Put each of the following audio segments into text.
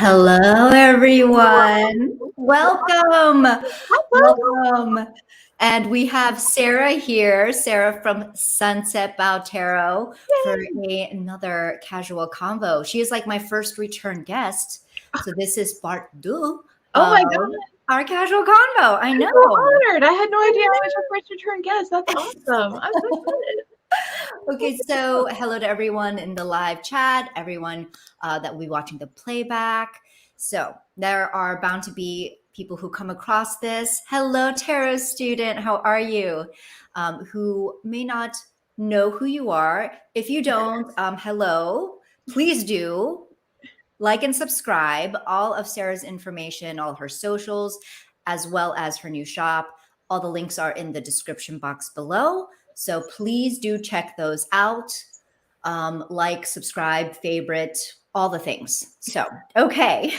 Hello, everyone. Welcome. Welcome. Welcome. And we have Sarah here, Sarah from SunsetBoughBoutique Tarot for another casual convo. She is like my first return guest. So this is part deux Oh my of God. our casual convo. I I'm know. so honored. I had no idea I was your first return guest. That's awesome. I'm so excited. Okay, so hello to everyone in the live chat, everyone that will be watching the playback. So there are bound to be people who come across this. Hello, tarot student, how are you? Who may not know who you are. If you don't, hello, please do like and subscribe. All of Sarah's information, all her socials, as well as her new shop. All the links are in the description box below. So please do check those out. Like, subscribe, favorite, all the things. So, okay.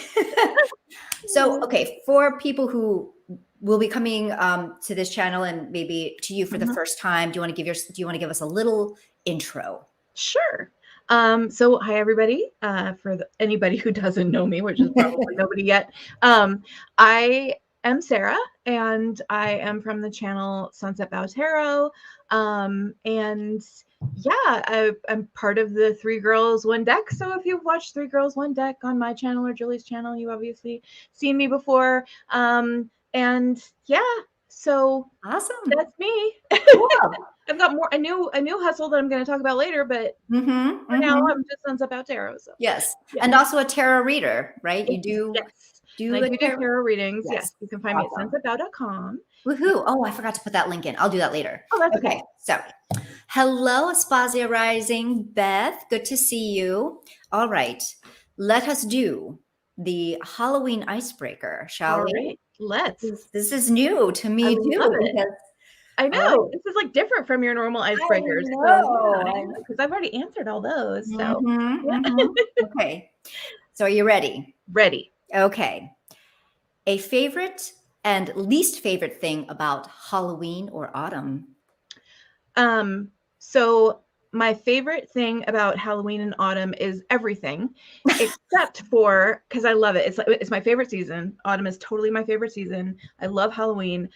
Okay, for people who will be coming to this channel and maybe to you for the first time, do you want to give us a little intro? Sure. So hi everybody. For anybody who doesn't know me, which is probably nobody yet. I am Sarah, and I am from the channel SunsetBoughBoutique Tarot. And yeah, I'm part of the Three Girls One Deck. So if you've watched Three Girls One Deck on my channel or Julie's channel, you obviously seen me before. And yeah, so Awesome. that's me. Cool. I've got a new hustle that I'm going to talk about later, but for now I'm just SunsetBoughBoutique Tarot. So. Yes, and also a tarot reader, right? You do. Yes. Do I do tarot readings. Yes. You can find me at SunsetBoughBoutique.com. Woohoo. Oh, I forgot to put that link in. I'll do that later. Oh, that's okay. So, hello, Aspasia Rising. Beth, good to see you. All right. Let us do the Halloween icebreaker, shall we? Right. Let's. This is new to me, too. I know. This is like different from your normal icebreakers. Because I've already answered all those. So, okay. So, are you ready? Ready. Okay. A favorite and least favorite thing about Halloween or autumn? So my favorite thing about Halloween and autumn is everything, except for, because I love it. It's my favorite season. Autumn is totally my favorite season. I love Halloween.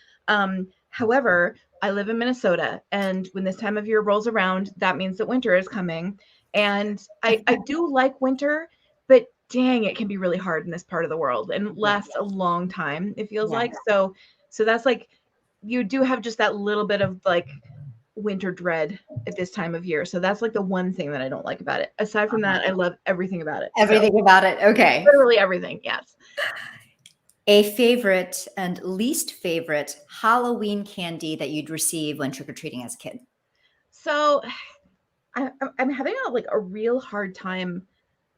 However, I live in Minnesota, and when this time of year rolls around, that means that winter is coming. And I do like winter, but dang, it can be really hard in this part of the world and lasts a long time, it feels like. So that's like, you do have just that little bit of like winter dread at this time of year. So that's like the one thing that I don't like about it. Aside from that, I love everything about it. Everything about it. Okay. Literally everything. Yes. A favorite and least favorite Halloween candy that you'd receive when trick-or-treating as a kid? So I'm having a real hard time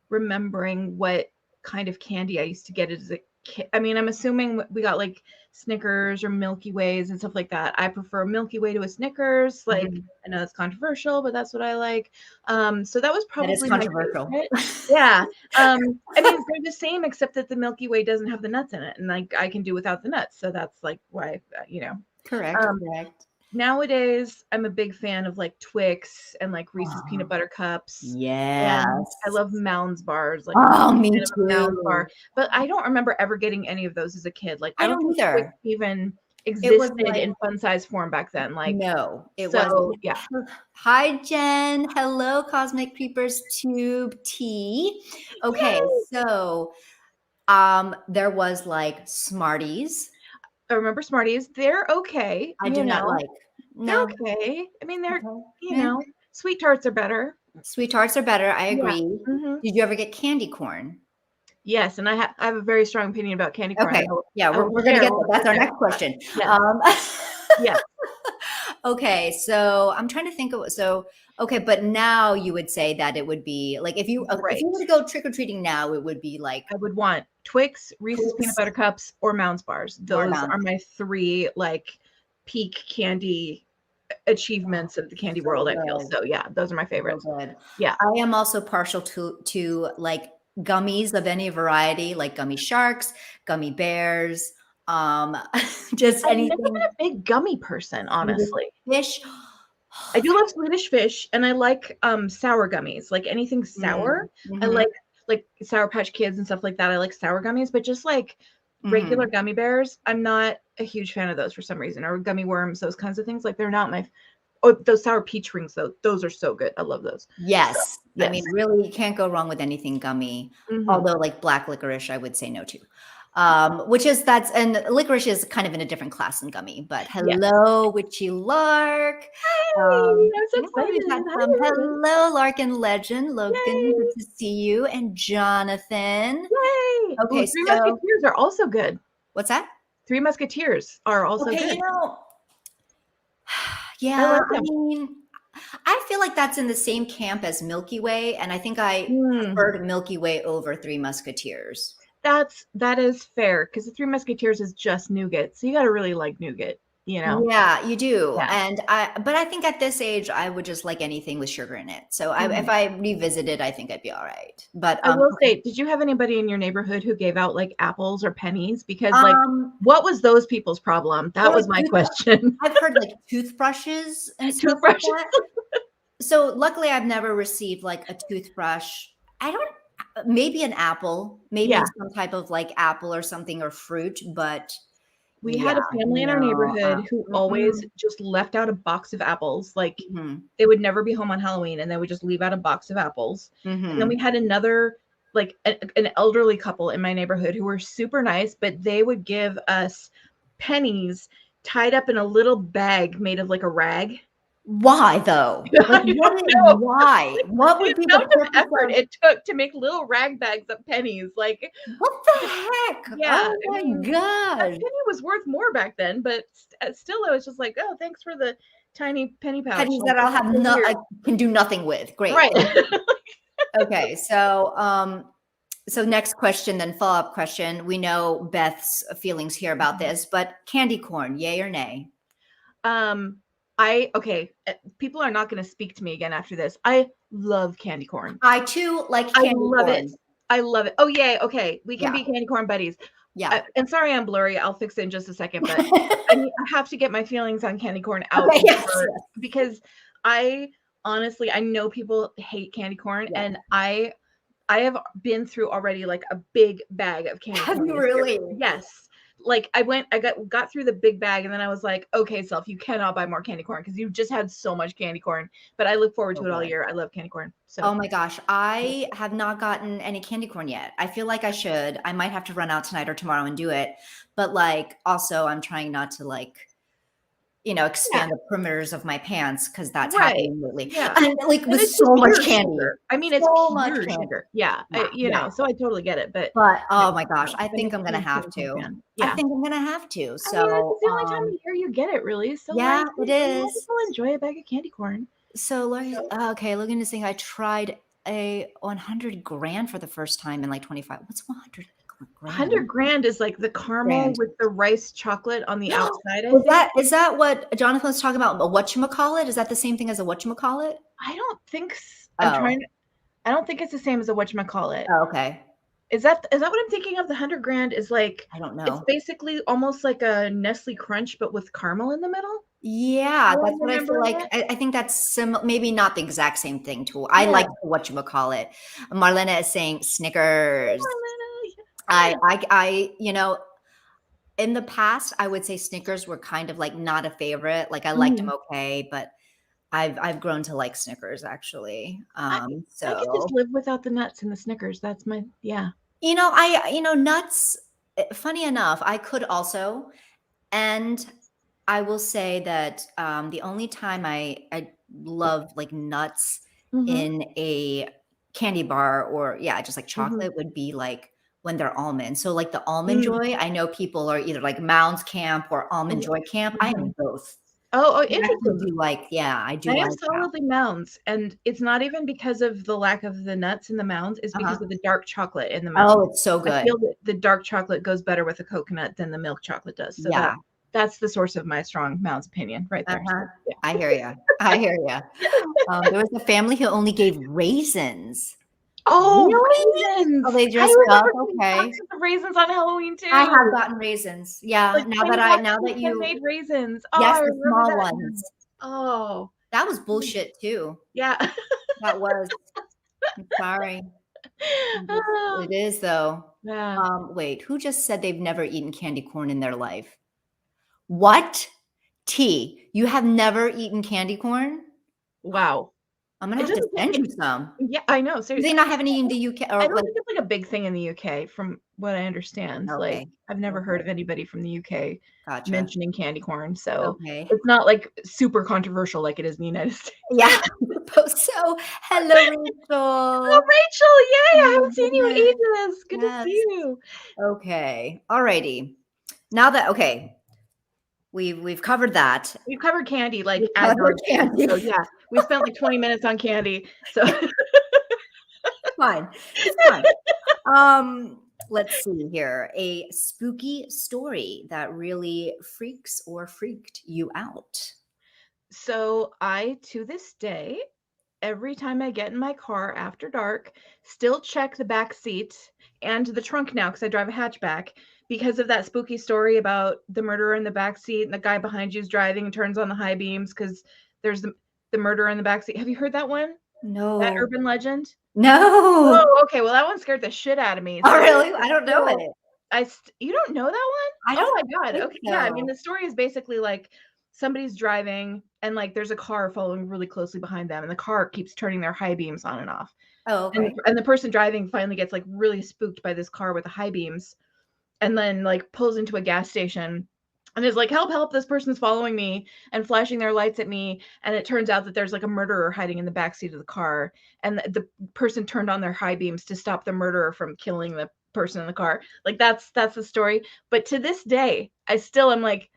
remembering what kind of candy I used to get as a kid. I mean, I'm assuming we got like Snickers or Milky Ways and stuff like that. I prefer Milky Way to a Snickers. Like, I know it's controversial, but that's what I like. So that was probably controversial. Yeah. I mean, they're the same, except that the Milky Way doesn't have the nuts in it, and like I can do without the nuts. So that's like why, Correct. Nowadays, I'm a big fan of like Twix and like Reese's peanut butter cups. Yes. And I love Mounds bars. Like, me too. Mounds bar. But I don't remember ever getting any of those as a kid. Like, I don't think either. Twix even existed in fun size form back then. Like, no, it wasn't. Yeah. Hi, Jen. Hello, Cosmic Creepers Tube Tea. Okay, so there was like Smarties. I remember Smarties. They're okay. I do not like. No. They're okay. I mean, they're, Sweet Tarts are better. Sweet Tarts are better. I agree. Did you ever get candy corn? Yes, and I have a very strong opinion about candy corn. Okay. Yeah, we're going to get that. That's our next question. Yeah. Okay, so I'm trying to think of okay, but now you would say that it would be like if you were to go trick-or-treating now, it would be like I would want Twix, Reese's peanut butter cups, or Mounds bars. Those are my three like peak candy achievements of the candy world, I feel. So yeah, those are my favorites. Yeah. I am also partial to like gummies of any variety, like gummy sharks, gummy bears, just anything. I'm not a big gummy person, honestly. Fish. I do love Swedish fish, and I like sour gummies, like anything sour. I like like Sour Patch Kids and stuff like that. I like sour gummies, but just like regular Mhm. gummy bears, I'm not a huge fan of those for some reason, or gummy worms, those kinds of things. Like they're not my, oh, those sour peach rings though, those are so good. I love those. So, Yes. I yes. mean, really, you can't go wrong with anything gummy, Hmm. although like black licorice, I would say no to. Which is that's and licorice is kind of in a different class than gummy, but Yes. hello, Witchy Lark. Hey, I'm so Yeah, we've excited. had Hi, some everybody. hello, Lark and Legend, Logan, good Yay. to see you, and Jonathan. Yay. Ooh, Okay, Three so Musketeers are also good. what's that? Three Musketeers are also Okay, good. I yeah, like I them. mean, I feel like that's in the same camp as Milky Way, and I think I Mm, preferred Milky Way over Three Musketeers. that is fair because the Three Musketeers is just nougat, so you got to really like nougat, you know. Yeah, you do. Yeah. But I think at this age, I would just like anything with sugar in it. So if Mhm. I revisit, I think I'd be all right. But I will okay. say, did you have anybody in your neighborhood who gave out like apples or pennies? Because like, Um, what was those people's problem? or That like was my question. I've heard like toothbrushes and stuff like Toothbrushes. that. So luckily, I've never received like a toothbrush. I don't. Maybe an apple, maybe Yeah. some type of like apple or something or fruit, but We had yeah, a family in our no. neighborhood who always Mm-mm, just left out a box of apples. Like mhm, they would never be home on Halloween and they would just leave out a box of apples. And then we mhm. had another, like an elderly couple in my neighborhood who were super nice, but they would give us pennies tied up in a little bag made of like a rag. Why though? Like, I don't know. why? Like What the would be the amount of purpose effort of it took to make little rag bags of pennies. Like, what the heck? yeah, Oh I my mean, a gosh. penny was worth more back then, but still, I was just like, oh, thanks for the tiny penny pouch. Pennies Like, that this I'll is have so no weird. I can do nothing with. Great. Right. Okay. So next question, then follow-up question. We know Beth's feelings here about this, but candy corn, yay or nay? um, okay, people are not going to speak to me again after this. I love candy corn. I too like I candy love it. corn. I love it. Oh, yay. Okay. We can Yeah. be candy corn buddies. Yeah. And sorry, I'm blurry. I'll fix it in just a second, but I have to get my feelings on candy corn out Okay, yes, before, yes, because I honestly, I know people hate candy corn, yes. and I have been through already like a big bag of candy Have corn you this year. really? Yes. Like I got through the big bag and then I was like, okay, self, you cannot buy more candy corn because you've just had so much candy corn. But I look forward So to it all good. year. I love candy corn. So Oh my gosh, I have not gotten any candy corn yet. I feel like I should. I might have to run out tonight or tomorrow and do it. But like also I'm trying not to like, yeah, expand the perimeters of my pants because that's right. happening lately. Yeah. And like And with it's just so much pure candy. sugar. I mean, it's So much pure candy. sugar. Yeah. Yeah, yeah. So I totally get it. But But yeah, oh my gosh, no, I been a think I'm gonna huge have candy corn to. fan. I Yeah. think I'm gonna have to. I mean, this So is the only time of year you get it, really. So yeah, like, it you might as is. well enjoy a bag of candy corn. So okay, looking to think I tried a 100 grand for the first time in like 25. What's 100 grand? 100 grand is like the caramel Grand. with the rice chocolate on the outside, I Is think. that what Jonathan was talking about? A whatchamacallit? Is that the same thing as a whatchamacallit? I don't think Oh. I don't think it's the same as a whatchamacallit. Oh, okay. Is that what I'm thinking of? The 100 grand is like, I don't it's know. basically almost like a Nestle Crunch, but with caramel in the middle. Yeah, Do that's I'm what I feel remembering like. it? I think that's maybe not the exact same thing too. I Yeah. like whatchamacallit. Marlena is saying Snickers. Yeah. In the past, I would say Snickers were kind of like not a favorite. Like I liked them Mhm. okay, but I've grown to like Snickers actually. I I could just So live without the nuts and the Snickers. That's my, yeah. nuts. Funny enough, I could also, and I will say that the only time I love like nuts Mhm. in a candy bar or yeah, just like Mhm. chocolate would be like when they're almond. So like the almond Mm. joy, I know people are either like Mounds camp or almond Mhm. joy camp. I am Mhm. both. Oh, I actually interesting. do like, yeah, I do I am like that. solidly Mounds, and it's not even because of the lack of the nuts in the Mounds, it's Uh-huh. because of the dark chocolate in the Oh, Mounds. it's so I good. feel that the dark chocolate goes better with the coconut than the milk chocolate does, so Yeah. that's the source of my strong Mounds opinion right there, Uh-huh. so, yeah. I hear you. I hear you. There was a family who only gave raisins. Oh, Really? Oh, raisins! they I dressed up? remember getting Okay. boxes of raisins on Halloween I too, have gotten raisins. Yeah, like tiny boxes now of that you handmade raisins. Oh, yes, I the remember small that ones. now. Oh, That was bullshit too. yeah. That was. I'm sorry. Ah, It is though. yeah. Wait, who just said they've never eaten candy corn in their life? What? T, you have never eaten candy corn? Wow. I'm gonna It have to doesn't send you some. Yeah, I know, Do they seriously. not have any in the UK I or don't like think it's, like, a big thing in the UK from what I understand, like, okay, I've never heard okay, of anybody from the UK gotcha. mentioning candy corn, so Okay. it's not, like, super controversial like it is in the United States. Yeah, I suppose so. Hello, Oh, Rachel. Rachel, yay, Oh I my haven't seen you in goodness. ages. Good to see Yes. you. Okay. Alrighty. Now that okay, we've covered that. We've covered candy, We've like, ad covered nauseam, so, candy. yeah, we spent, like, 20 minutes on candy, so Fine. It's fine. Let's see here. A spooky story that really freaks or freaked you out. So I, to this day, every time I get in my car after dark, still check the back seat and the trunk now because I drive a hatchback because of that spooky story about the murderer in the back seat and the guy behind you is driving and turns on the high beams because there's the murderer in the back seat. Have you heard that one? That No. urban legend? No. Oh, okay. Well, that one scared the shit out of me. Oh, So, really? I don't know so it. you don't know that I one? Oh don't my God. think Okay. Yeah. I mean, so. the story is basically like somebody's driving and like there's a car following really closely behind them, and the car keeps turning their high beams on and off. Oh, And okay. and the person driving finally gets like really spooked by this car with the high beams and then like pulls into a gas station and is like, help, help, this person's following me and flashing their lights at me. And it turns out that there's like a murderer hiding in the backseat of the car. And the person turned on their high beams to stop the murderer from killing the person in the car. Like that's the story. But to this day, I still am like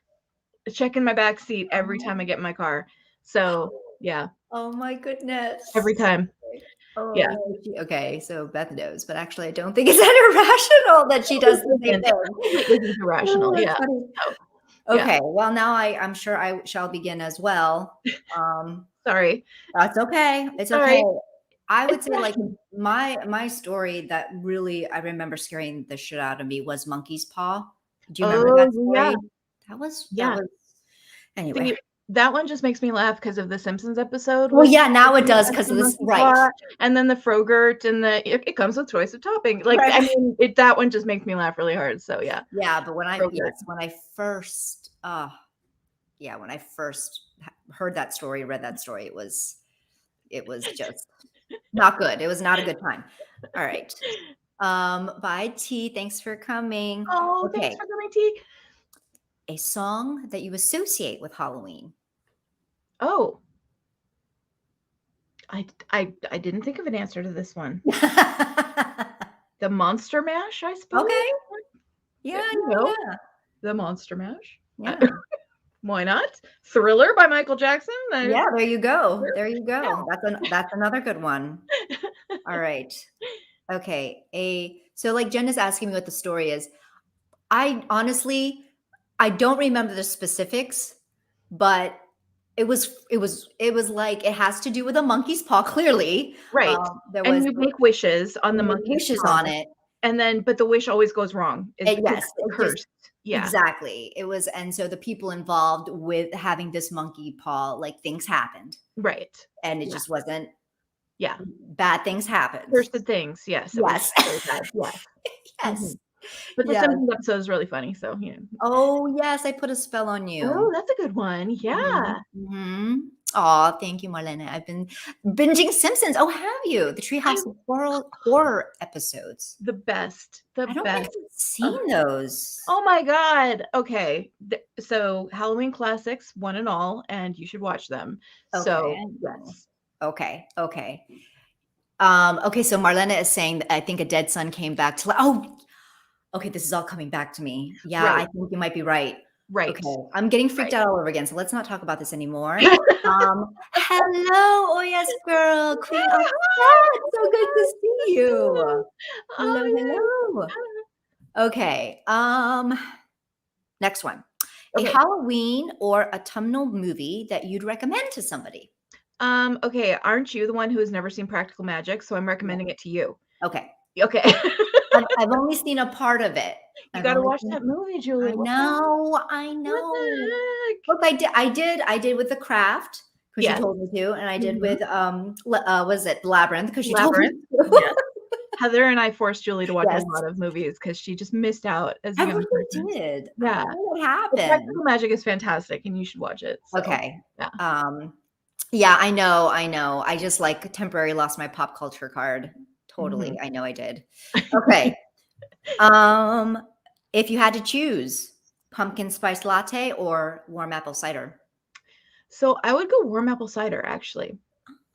checking my back seat every time I Oh. get in my car. So yeah, Oh my every goodness. time. Yeah. Oh, okay, so Beth knows, but actually I don't think it's that irrational that she does the same It thing. probably isn't Oh, irrational. that's Yeah. funny. So, yeah. Okay, well, now I'm sure I shall begin as well. Um, Sorry. that's okay. It's okay. Sorry. I It's would say like passion. my story that really I remember scaring the shit out of me was Monkey's Paw. Do you remember Oh, that yeah. story? That Yeah. was anyway. See, that one just makes me laugh because of the Simpsons episode Well, with yeah, now it the does and because the of this, monkey right? paw, and then the Frogurt and it comes with choice of topping. Like, Right. I mean, that one just makes me laugh really hard. So yeah, Yeah, but Frogurt. when I first yeah, when I first heard that story, read that story, it was just not good. It was not a good time. All right. Bye T. Thanks for coming. Oh, thanks Okay. for coming, T. A song that you associate with Halloween. Oh, I didn't think of an answer to this one. The Monster Mash, I suppose. Okay. Yeah, You yeah, know, yeah. the Monster Mash. Yeah. Why not? Thriller by Michael Jackson. Yeah, there you go. There you Yeah. go. That's another good one. All right. Okay. So like Jen is asking me what the story is. I honestly I don't remember the specifics, but it was like it has to do with a monkey's paw clearly. Right. There And was you make wishes on the you make monkey's wishes paw, on it. and then but the wish always goes wrong is And because yes, it's it just cursed. Yeah. exactly. It was and so the people involved with having this monkey paw, like things happened Right. and it Yeah. just wasn't Yeah. bad things happened. Cursed things. Yes, it was Yes. very bad. Yes. Yes. Mhm. But the Yes. Simpsons episode is really funny, so, yeah. Oh, yes, I put a spell on Oh, you. that's a good one. Yeah. Mhm. Aw, thank you, Marlena. I've been binging Simpsons. Oh, have you? The I Treehouse of Horror episodes. the best. The I don't think best. I've Ugh. seen those. Oh my god. Okay. So Halloween classics, one and all, and you should watch them. Okay, So, I know. yes. Okay. Okay, so Marlena is saying that I think a dead son came back to oh, okay, this is all coming back to me. Yeah, I Right. think you might be right. Right. Okay, I'm getting freaked Right. out all over again, so let's not talk about this anymore. Hello, oh yes, girl, Queen of Chat. So good to see you. Hello, Oh, hello. Okay, next one. A yeah. Okay. Halloween or autumnal movie that you'd recommend to somebody. Okay, aren't you the one who has never seen Practical Magic? So I'm Yeah. recommending it to you. Okay. Okay. I've only seen a part of it. You I've gotta only watch seen that movie, Julie. I What the heck? know, I What know. the heck? Look, I did with The Craft because you Yes. told me to, and I did Mhm. with, was it Labyrinth because you told me Labyrinth. to. Yes. Heather and I forced Julie to watch a Yes. lot of movies because she just missed out as a I young really person. did. I Yeah. don't know what The happened. Practical Magic is fantastic, and you should watch it. So, Okay. yeah. Yeah, I know. I just like temporarily lost my pop culture card. Totally. Mhm. I know I did. Okay. If you had to choose pumpkin spice latte or warm apple cider. So I would go warm apple cider, actually.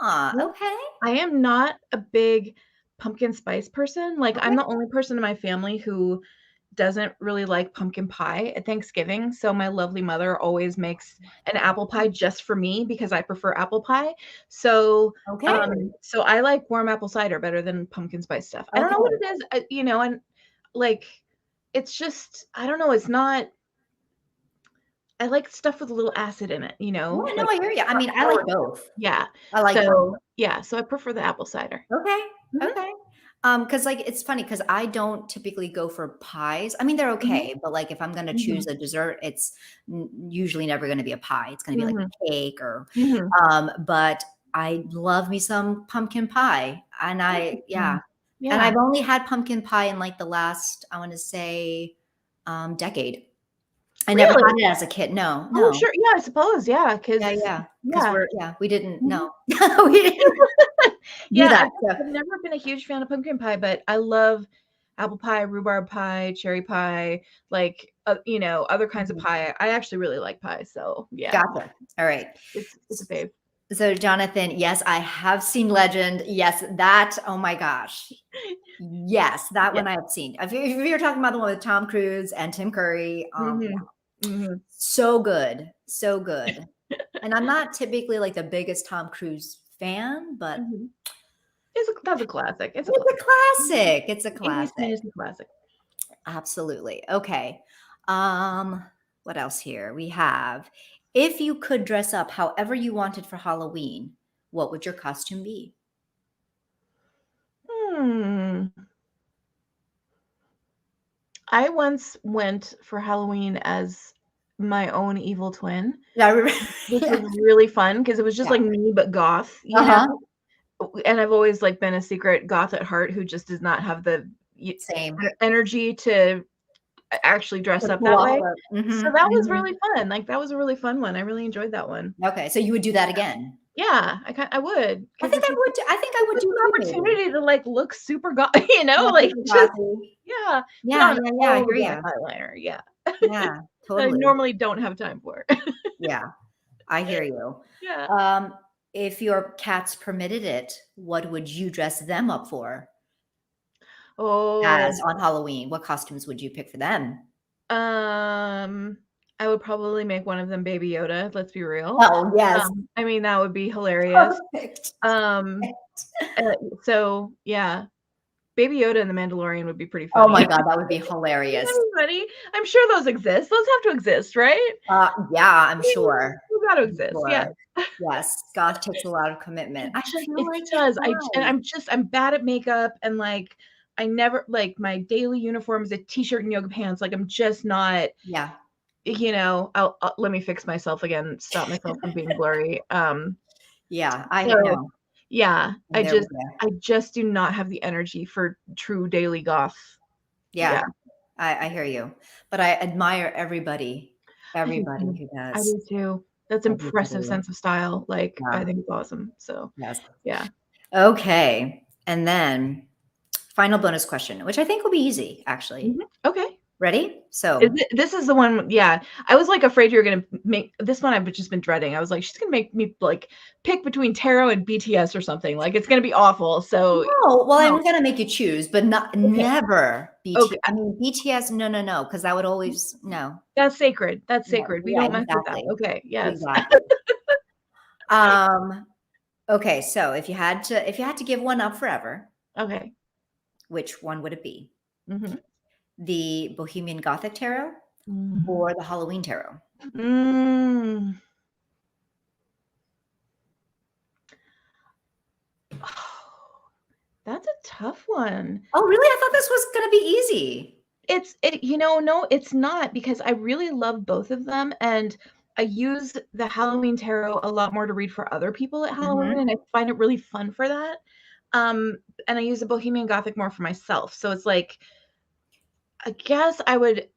Yeah. Okay. I am not a big pumpkin spice person. Like, I'm Okay. the only person in my family who doesn't really like pumpkin pie at Thanksgiving. So my lovely mother always makes an apple pie just for me because I prefer apple pie. So, Okay. so I like warm apple cider better than pumpkin spice stuff. I don't know what Okay. it is, and like, it's just, I don't know. It's not. I like stuff with a little acid in it, Yeah, no, like I hear you. I mean, I like sour. both. Yeah. I like both. So yeah. So I prefer the apple cider. Okay. Mhm. Okay. Because like it's funny because I don't typically go for pies. I mean, they're Mhm. okay, but like if I'm gonna choose Mhm. a dessert, it's usually never gonna be a pie. It's gonna be like Mhm. a cake or Mhm. but I love me some pumpkin pie. And Mhm. And Yeah. I've only had pumpkin pie in like the last, I want to say, decade. I never Really? had it as a kid. No, Oh, no. sure. Yeah, I suppose. Yeah, Yeah, because yeah. Because yeah. we didn't Mhm. know. We didn't do Yeah, that. I've never been a huge fan of pumpkin pie, but I love apple pie, rhubarb pie, cherry pie, like, other kinds of Mhm. pie. I actually really like pie, so yeah, Gotcha. All right. it's a fave. So, Jonathan, yes, I have seen Legend. Yes, that, oh my gosh. Yes, that Yeah. one I have seen. If you're talking about the one with Tom Cruise and Tim Curry, Mhm. Mhm. so good. So good. And I'm not typically like the biggest Tom Cruise fan, but Mhm. That's a classic. It's a it's classic. a classic. It's a 80s classic. fantasy classic. Absolutely. Okay. Um, what else here? We have if you could dress up however you wanted for Halloween, what would your costume be? Hmm. I once went for Halloween as my own evil twin, Yeah, I remember. which Yeah. was really fun because it was just Yeah. like me, but goth, Uh-huh. and I've always, like, been a secret goth at heart who just does not have the Same. energy to actually dress To up pull that off way. the So that was really fun. Like, that was a really fun one. I really enjoyed that one. Okay, so you would do that again? Yeah, I would, I 'cause think I would too. I think I would it's do an too maybe. opportunity to, like, look super Yeah, like, super just gothy. yeah, put Yeah, on yeah, yeah, I all the hear black you. eyeliner, yeah. Yeah, That I totally. normally don't have time for. Yeah, I hear you. Yeah. Um, if your cats permitted it, what would you dress them up for Oh, as on Halloween? What costumes would you pick for them? um, I would probably make one of them Baby Yoda, let's be real. Oh, yes. I mean, that would be hilarious. Perfect. Um, so yeah, Baby Yoda and the Mandalorian would be pretty Oh funny. my god, that would be hilarious. That'd be funny. I'm sure those exist. Those have to exist, right? Yeah, I'm sure. They gotta I'm exist, yeah. sure. Yes, goth takes a lot of commitment. I feel It like it does. does. I'm bad at makeup and, like, I never like, my daily uniform is a t-shirt and yoga pants, like, I'm just not, Yeah. I'll let me fix myself again, stop myself from being blurry. Yeah, I So, know. yeah, I'm there with you. I just do not have the energy for true daily goth. Yeah, Yeah, I hear you, but I admire I do everybody too. who I does. do too. That's I really impressive do. sense of style, like, I Yeah, think it's awesome. So, yes. yeah. Okay, and then final bonus question, which I think will be easy, actually. Mhm. Okay. Ready? So This is the one, yeah. I was, like, afraid you were gonna make this one. I've just been dreading. I was like, "She's gonna make me, like, pick between tarot and BTS or something, like, it's gonna be awful." So no, well, no. I'm gonna make you choose, but not Okay. never Okay. I mean, BTS, no, because that would always no. That's sacred. That's No, sacred. We yeah, don't mess with that. exactly. Okay, yes. Exactly. Um, okay, so if you had to give one up forever, Okay. which one would it be? Mhm. The Bohemian Gothic Tarot Mhm. or the Halloween Tarot? Mm. That's a tough one. Oh, really? I thought this was gonna be easy. No, it's not because I really love both of them, and I use the Halloween tarot a lot more to read for other people at Halloween, Mhm. and I find it really fun for that. And I use the Bohemian Gothic more for myself. So it's like, I guess I would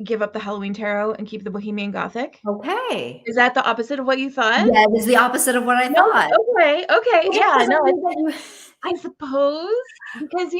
give up the Halloween tarot and keep the Bohemian Gothic. Okay. Is that the opposite of what you thought? Yeah, it was the opposite of what I No, thought. okay, okay, Well, just yeah, 'cause I no, knew that you I suppose because,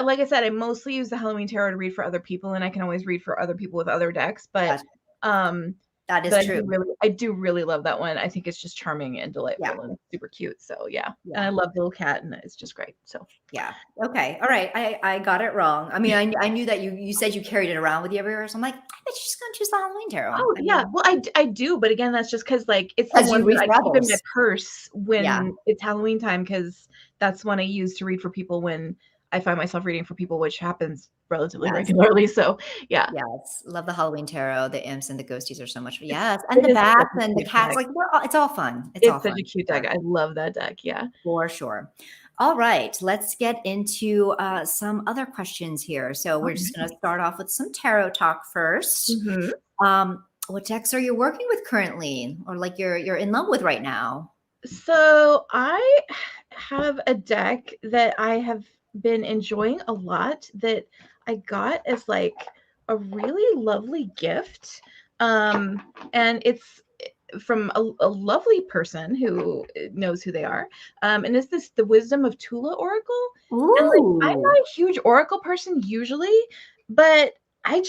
like I said, I mostly use the Halloween tarot to read for other people, and I can always read for other people with other decks, Gotcha. um, That is but true. I do really love that one. I think it's just charming and Yeah. delightful and super cute. So yeah, and Yeah. I love the little cat, and it's just great. So Yeah. Okay. All right. I got it wrong. I mean, I knew that you said you carried it around with you everywhere. So I'm like, I bet she's gonna choose the Halloween tarot. oh I yeah, mean, well I do, but again, that's just because like it's the because you one that read I for keep in my others. purse Yeah. when it's Halloween time because that's when I use to read for people when I find myself reading for people, which happens relatively Yes. regularly. So yeah, Yes. Love the Halloween tarot. The imps and the ghosties are so much fun. Yes. And it the is such bats a and the cute cats. deck. Like it's all fun. It's all It's such fun. a cute deck. Sure. I love that deck. Yeah. For sure. All right, let's get into some other questions here. So we're just going to start off with some tarot talk first. Mhm. What decks are you working with currently, or like you're in love with right now? So I have a deck that I have been enjoying a lot that I got as like a really lovely gift. And it's from a lovely person who knows who they are. And it's the Wisdom of Tula Oracle. And like I'm Ooh. not a huge Oracle person usually, but I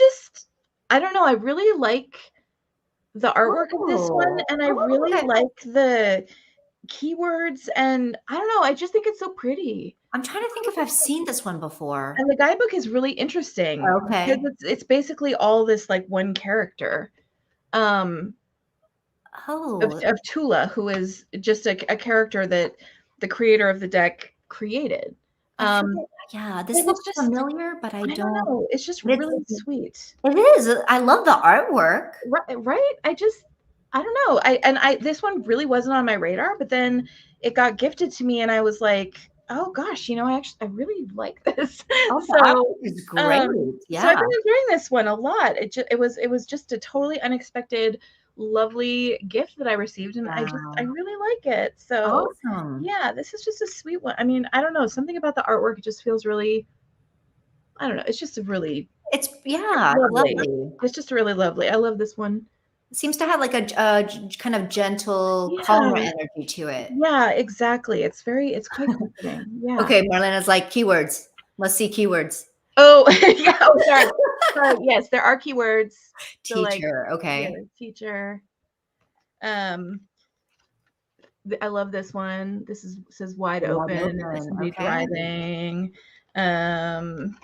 don't know, I really like the artwork of this one, Oh. and I Oh, really okay. like the keywords, and I don't know, I just think it's so pretty. I'm trying to think if I've seen this one before. And the guidebook is really interesting because Okay. it's basically all this like one character um Oh, of Tula, who is just a character that the creator of the deck created. I Um forget. Yeah, this and it's looks just familiar, but I I don't don't. know, it's just But really sweet. it is. I love the artwork. Right? I don't know. I this one really wasn't on my radar, but then it got gifted to me and I was like, "Oh gosh, I really like this." Oh, the So, artwork is great. um so I've Yeah. been enjoying this one a lot. It was just a totally unexpected lovely gift that I received and I Wow. really like it. So, Awesome. yeah, this is just a sweet one. I mean, I don't know, something about the artwork it just feels really I don't know, it's just a really it's Yeah, it's lovely. lovely. It's just really lovely. I love this one. It seems to have like a kind of gentle, calmer Yeah. energy to it. Yeah, exactly. It's quite comforting. Yeah. Okay, Marlena's like keywords. Let's see keywords. Oh, yeah. Oh, sorry. Sorry. Yes, there are keywords. So like, Teacher. yeah, Okay. teacher. Um, I love this one. This is says wide Wide open, open. somebody Okay. driving. Um,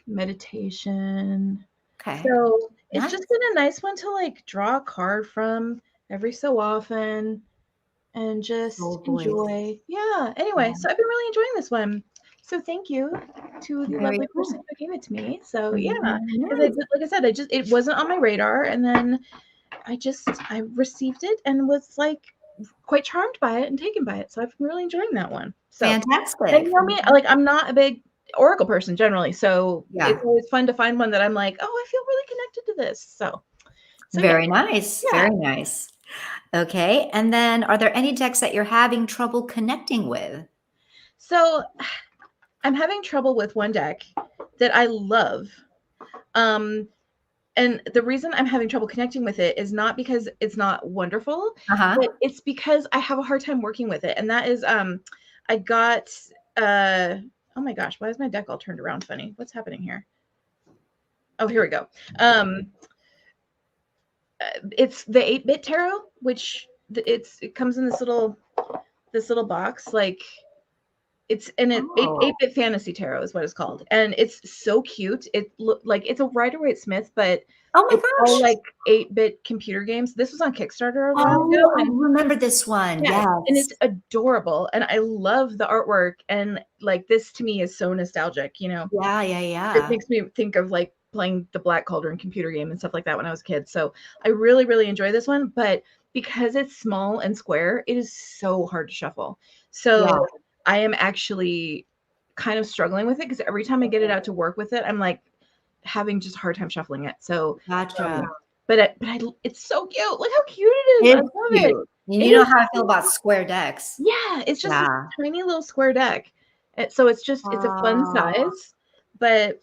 meditation. Okay. So it's Nice. just been a nice one to like draw a card from every so often and just Soul voice. enjoy. Yeah. Anyway, Yeah. so I've been really enjoying this one. So thank you to the Very lovely person cool. who gave it to me. So yeah, because Nice. like I said, it wasn't on my radar, and then I received it and was like quite charmed by it and taken by it. So I've been really enjoying that one. So and Fantastic. you know me, like I'm not a big Oracle person generally, so Yeah. it's always fun to find one that I'm like, oh, I feel really connected to this. So yeah, Very nice. yeah. Very nice. Okay. And then are there any decks that you're having trouble connecting with? So I'm having trouble with one deck that I love. Um, and the reason I'm having trouble connecting with it is not because it's not wonderful, Uh-huh. but it's because I have a hard time working with it. And that is I got oh my gosh, why is my deck all turned around funny? What's happening here? Oh, here we go. It's the 8-bit tarot, which it comes in this little box like it's in it Oh. 8-bit fantasy tarot is what it's called, and it's so cute. It look like it's a Rider-Waite Smith, but Oh my it's all gosh. like 8-bit computer games. This was on Kickstarter a while ago, Oh, I and remember this one. yeah, and Yes. it's adorable, and I love the artwork, and like this to me is so nostalgic. Yeah, yeah, It yeah. makes me think of like playing the Black Cauldron computer game and stuff like that when I was a kid. So I really, really enjoy this one, but because it's small and square, it is so hard to shuffle. Yeah. So I am actually kind of struggling with it because every time I get it out to work with it, I'm like having just a hard time shuffling it. So, um, Gotcha. but it's so cute. Look how cute it is. I It's love it. cute. You It know is. how I feel about square decks. Yeah, it's just this Yeah. tiny little square deck. So it's a fun Oh, size, but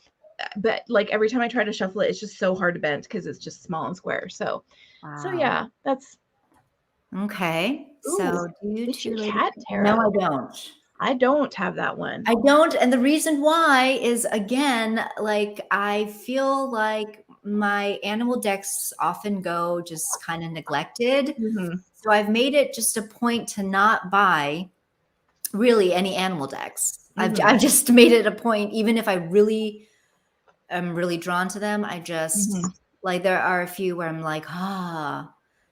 like every time I try to shuffle it, it's just so hard to bend because it's just small and square. So wow. yeah, that's Okay. ooh, So do you Witchy two ladies? Cat No, I Tarot. don't. I don't have that one. I don't. And the reason why is again, like I feel like my animal decks often go just kind of neglected. Hmm. So I've made it just a point to not buy really any animal decks. Hmm. I've just made it a point, even if I really am really drawn to them, I Hmm. just like there are a few where I'm like,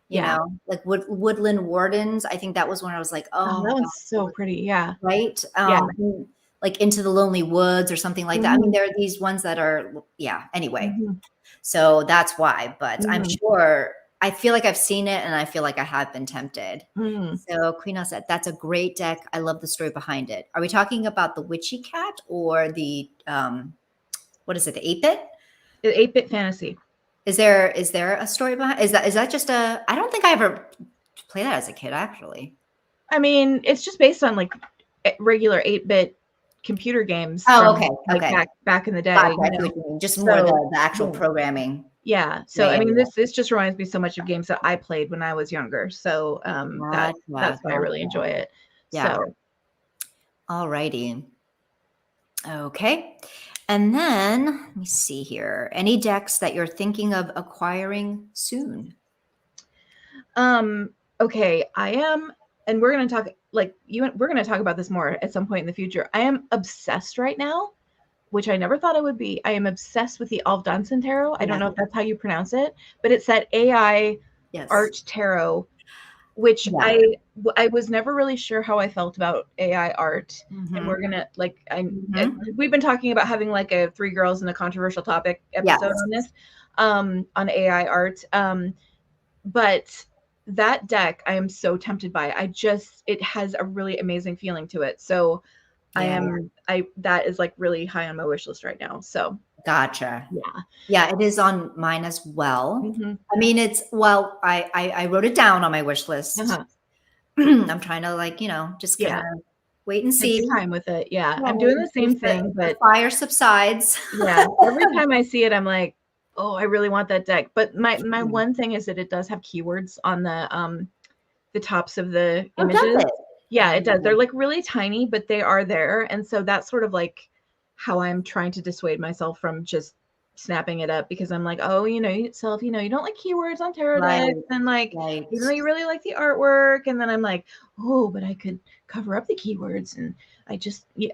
Yeah. like woodland wardens. I think that was when I was like, Oh, oh that God, one's so pretty. Yeah. right? Yeah. Like Into the Lonely Woods or something like that. I mean, Hmm. there are these ones that are, yeah, anyway. Hmm. So that's why, but I'm Hmm. sure I feel like I've seen it and I feel like I have been tempted. Hmm. So Queen said, that's a great deck. I love the story behind it. Are we talking about the Witchy Cat or the, what is it, the 8-bit? 8-bit fantasy. Is there a story behind, is that just a, I don't think I ever played that as a kid, actually. I mean, it's just based on like regular 8-bit computer games Oh, from okay. like Okay. back in the day, Gotcha. I see what you mean. Just more So the actual yeah. programming. Yeah. So Yeah, I yeah, mean, yeah. this just reminds me so much of games that I played when I was younger. So Gotcha. that's why I really Gotcha. enjoy it. Yeah. So All righty. Okay. And then let me see here. Any decks that you're thinking of acquiring soon? okay, I am, and we're gonna talk like you. We're gonna talk about this more at some point in the future. I am obsessed right now, which I never thought I would be. I am obsessed with the Alfdansen tarot. I don't Yeah. know if that's how you pronounce it, but it's that AI Yes. art tarot, which Yeah. I was never really sure how I felt about AI art. And Mm-hmm. we're gonna like Mm-hmm. we've been talking about having like a three girls and a controversial topic Yes. episode on this, on AI art. But that deck I am so tempted by. It has a really amazing feeling to it. So Yeah. I that is like really high on my wish list right now. So Gotcha. yeah. Yeah, it is on mine as well. Hmm. I mean, I wrote it down on my wish list. Uh-huh. I'm trying to like, just kind Yeah. of wait and Take see. your time with it. Yeah. Yeah, I'm wait doing and the see same if thing, the but fire subsides. yeah, every time I see it, I'm like, oh, I really want that deck. But my Hmm. one thing is that it does have keywords on the tops of the Oh, does images. it? Yeah, it does. Oh, They're like really tiny, but they are there. And so that's sort of like how I'm trying to dissuade myself from just snapping it up because I'm like, oh, you don't like keywords on tarot right, decks, and like right. even though you really like the artwork, and then I'm like, oh, but I could cover up the keywords, and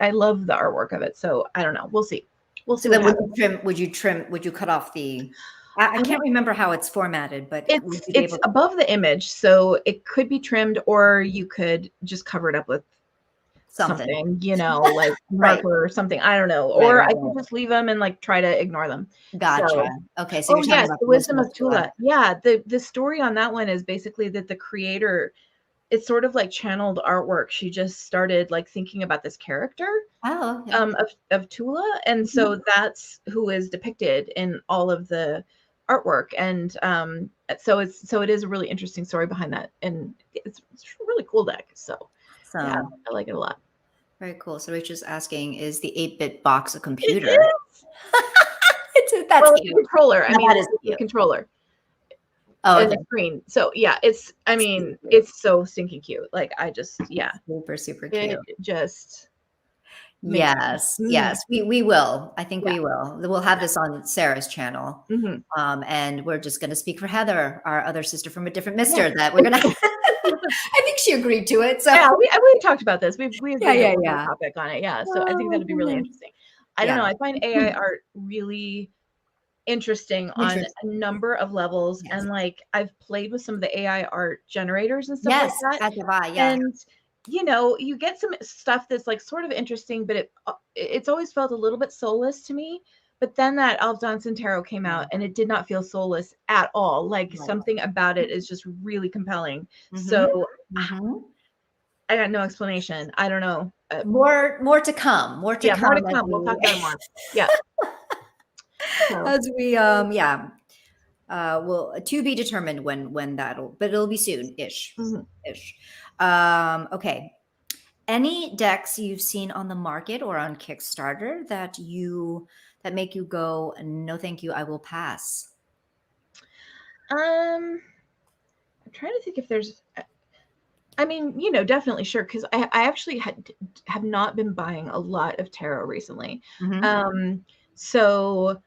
I love the artwork of it. So I don't know. We'll see. We'll see So what then happens. would you cut off the, I I can't would remember how it's formatted, but would you be it's able to, above the image, so it could be trimmed, or you could just cover it up with something? something, like Right, marker or something. I don't know. right, Or right, I could right. just leave them and like try to ignore them. Gotcha. So, Okay, so oh you're talking yes, about the the Wisdom Wisdom of of Tula. Tula. Yeah, the story on that one is basically that the creator, it's sort of like channeled artwork. She just started like thinking about this character Oh, okay. of Tula, and Mhm. so that's who is depicted in all of the artwork. And so it is a really interesting story behind that, and it's a really cool deck. So yeah, Awesome. I like it a lot. Very cool. So Rachel's asking, is the 8-bit box a It computer? is. That's Well, it's a cute. controller. I mean, That is it's a cute. controller Oh, and okay. a screen. So yeah, I Super mean, cute. it's so stinking cute. Like yeah, Super, super it cute. just makes Yes, mm, yes, we will. I think yeah. we will. We'll have this on Sarah's channel. Hmm. And we're just going to speak for Heather, our other sister from a different Yeah. mister, that we're going to, I think she agreed to it. So Yeah, we talked about this. We yeah, agreed that yeah, we'll do a yeah. topic on it. Yeah, so I think Oh, that'd be really goodness. interesting. I don't Yeah. know. I find AI art really interesting on a Interesting. number of levels, Yes. and like I've played with some of the AI art generators and stuff like Yes, that, as have I. Yeah. and you get some stuff that's like sort of interesting, but it's always felt a little bit soulless to me. But then that Alf Johnson tarot came Yeah. out, and it did not feel soulless at all. Like Right. something about it is just really compelling. Mm-hmm. So Mm-hmm. I got no explanation. I don't know. More to come. More to Yeah, more to come as come. We'll talk we about it more. Yeah. So as we yeah. Well, to be determined when that'll, but it'll be soon-ish. Mhm. Ish. Okay. Any decks you've seen on the market or on Kickstarter that make you go, no, thank you, I will pass. I'm trying to think if there's. I mean, definitely sure, because I actually have not been buying a lot of tarot recently. Mhm. Um, so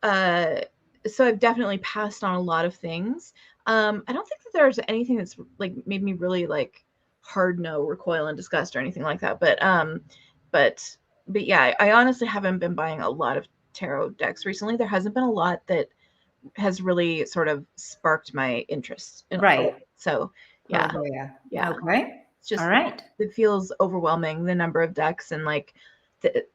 uh, so I've definitely passed on a lot of things. I don't think that there's anything that's like made me really like hard no, recoil and disgust or anything like that. But but yeah, I honestly haven't been buying a lot of tarot decks recently. There hasn't been a lot that has really sort of sparked my interest in a Right. way. So yeah, Oh, yeah. yeah. Okay. It's All just right. it feels overwhelming, the number of decks, and like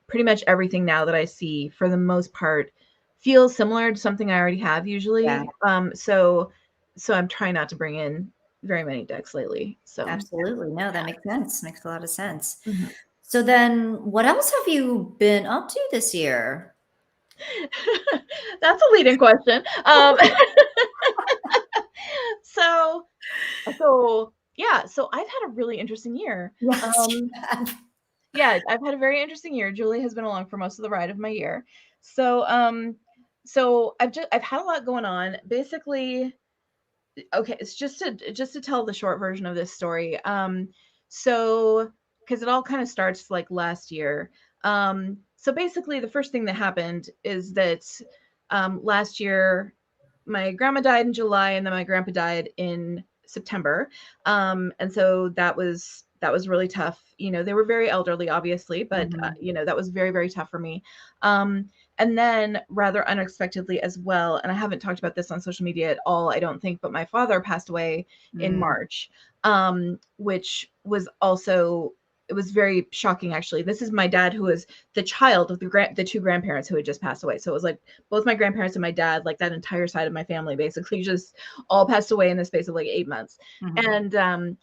pretty much everything now that I see for the most part feels similar to something I already have Yeah, usually. So I'm trying not to bring in very many decks lately. So absolutely. No, that makes sense. Makes a lot of sense. mhm. So then what else have you been up to this year? That's a leading question. So yeah, so I've had a really interesting year. Yes. Um, yeah, I've had a very interesting year. Julie has been along for most of the ride of my year. So I've had a lot going on. Basically, okay, it's just to tell the short version of this story. So because it all kind of starts like last year. So basically, the first thing that happened is that last year my grandma died in July, and then my grandpa died in September. And so that was really tough. They were very elderly, obviously, but Mhm. that was very, very tough for me. And then rather unexpectedly as well, and I haven't talked about this on social media at all, I don't think, but my father passed away in Mm. March, which was also, it was very shocking actually. This is my dad, who was the child of the two grandparents who had just passed away. So it was like both my grandparents and my dad, like that entire side of my family basically just all passed away in the space of like 8 months. Mhm. And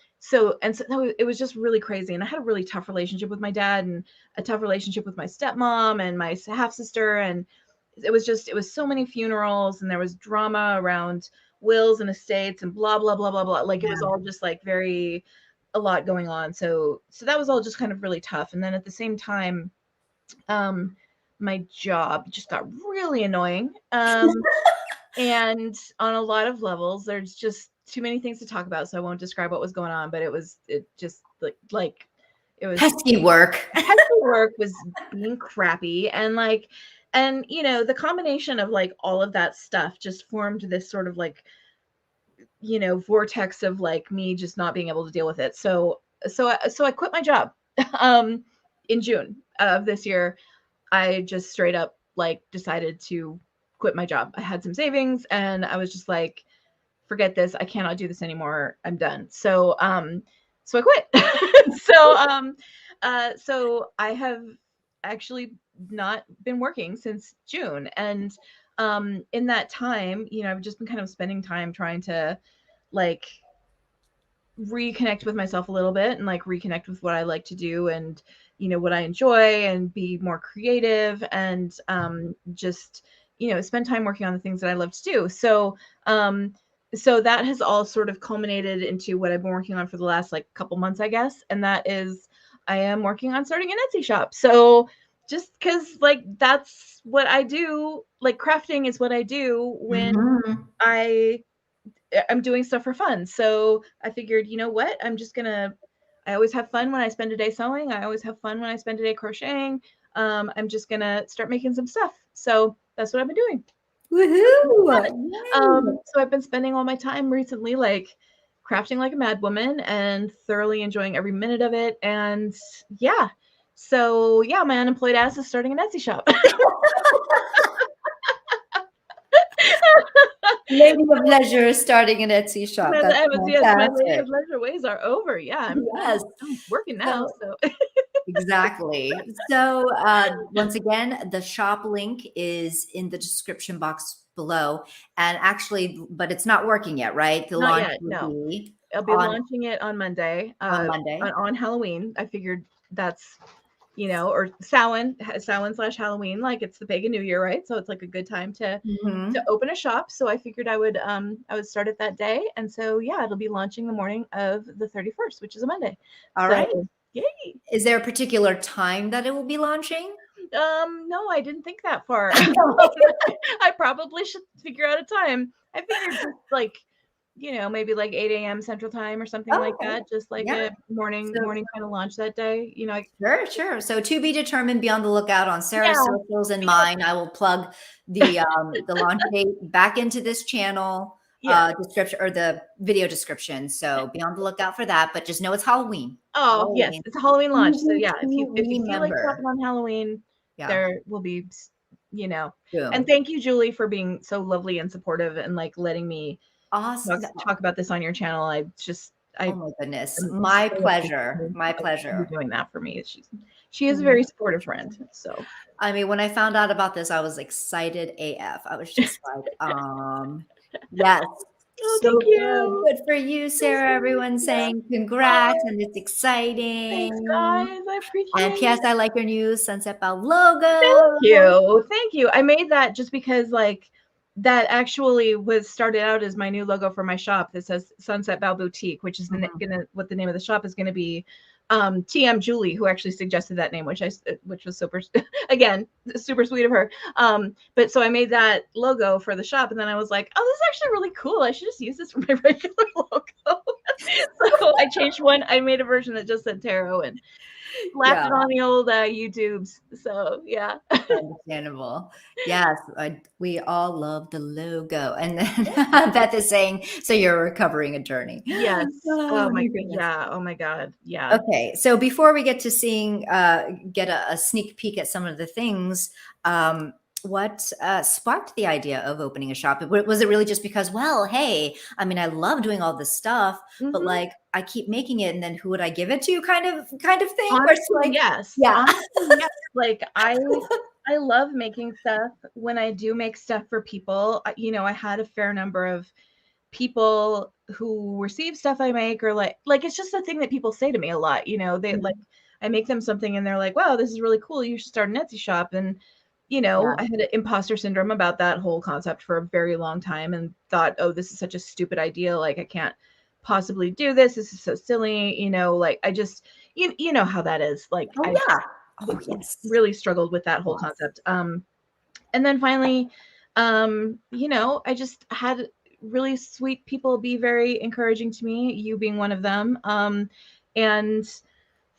it was just really crazy. And I had a really tough relationship with my dad, and a tough relationship with my stepmom and my half sister. And it was so many funerals, and there was drama around wills and estates and blah, blah, blah, blah, blah. Like it was Yeah. all just like a lot going on. So that was all just kind of really tough. And then at the same time, um, my job just got really annoying. And on a lot of levels, there's just too many things to talk about, so I won't describe what was going on, but it just like it was Pesky work. pesky work, was being crappy, and the combination of like all of that stuff just formed this sort of like vortex of like me just not being able to deal with it. So I quit my job um in June of this year. I just straight up like decided to quit my job. I had some savings, and I was just like, forget this. I cannot do this anymore. I'm done. So I quit. So I have actually not been working since June. And in that time, I've just been kind of spending time trying to like reconnect with myself a little bit, and like reconnect with what I like to do, and what I enjoy, and be more creative, and just spend time working on the things that I love to do. So that has all sort of culminated into what I've been working on for the last like couple months, I guess, and that is I am working on starting an Etsy shop. So just because like that's what I do, like crafting is what I do when Mhm. I I'm doing stuff for fun. So I figured, you know what? I always have fun when I spend a day sewing. I always have fun when I spend a day crocheting. I'm just gonna start making some stuff. So that's what I've been doing. Woohoo! Yay. So I've been spending all my time recently, like crafting like a madwoman, and thoroughly enjoying every minute of it. And yeah, so yeah, my unemployed ass is starting an Etsy shop. Lady of leisure starting an Etsy shop. That's Yes, my lady fantastic. of leisure ways are over. Yeah, Yes. I'm working now. So So exactly. So once again, the shop link is in the description box below. And actually, but it's not working yet, right? The not launch yet. will No, be I'll be on launching it on Monday. on On Monday. Halloween. I figured that's you know, or Samhain/Halloween, like it's the pagan New Year, right? So it's like a good time to open a shop. So I figured I would start it that day. And so yeah, it'll be launching the morning of the 31st, which is a Monday. All So right. yay. Is there a particular time that it will be launching? No, I didn't think that far. I probably should figure out a time. I figured just like, you know, maybe like 8 a.m. Central Time or something like Okay. that. Just like Yeah. a morning kind of launch that day. You know, Sure. So to be determined. Be on the lookout on Sarah's yeah. socials and mine. I will plug the launch date back into this channel Yeah. description or the video description. So be on the lookout for that. But just know it's Halloween. Oh, yes, Halloween. it's a Halloween launch. So Easy yeah, if you to feel like shopping remember. on Halloween, Yeah. there will be, you know. And Boom. thank you, Julie, for being so lovely and supportive and like letting me Awesome. talk about this on your channel. Oh my goodness. am My so pleasure. appreciative My of you pleasure. doing that for me. She is a very supportive friend. So I mean, when I found out about this, I was excited AF. I was just like, yes, oh, so thank good. you. Good for you, Sarah. Everyone's Yeah. saying congrats Oh, and it's exciting. thanks, guys. I And appreciate P.S. it. I like your new Sunset Bow Thank logo. you. Thank you. I made that just because like that actually was started out as my new logo for my shop that says SunsetBoughBoutique, which is what the name of the shop is gonna be. TM Julie, who actually suggested that name, which was super again super sweet of her. But so I made that logo for the shop, and then I was like, oh, this is actually really cool. I should just use this for my regular logo. So I changed one. I made a version that just said tarot and slapped Yeah, it on the old YouTubes. So yeah. understandable. Yes, we all love the logo. And then Beth is saying, so you're recovering a journey. Yes. Oh Oh my my goodness. yeah. Oh my God. Yeah. Okay, so before we get to seeing, get a sneak peek at some of the things, what sparked the idea of opening a shop? Was it really just because, well, hey, I mean, I love doing all this stuff, but Mhm. like, I keep making it, and then who would I give it to? Kind of thing. Where it's Honestly, like, yes. yeah, Honestly, yes. Like I love making stuff. When I do make stuff for people, you know, I had a fair number of people who receive stuff I make, or like it's just a thing that people say to me a lot. You know, they like I make them something and they're like, "Wow, this is really cool. You should start an Etsy shop." And you know, yeah, I had an imposter syndrome about that whole concept for a very long time and thought, "Oh, this is such a stupid idea. Like I can't possibly do this. This is so silly." You know, like I just you know how that is. Like oh I yeah, oh just yes, really struggled with that whole yes, concept. And then finally, you know, I just had really sweet people be very encouraging to me, you being one of them. And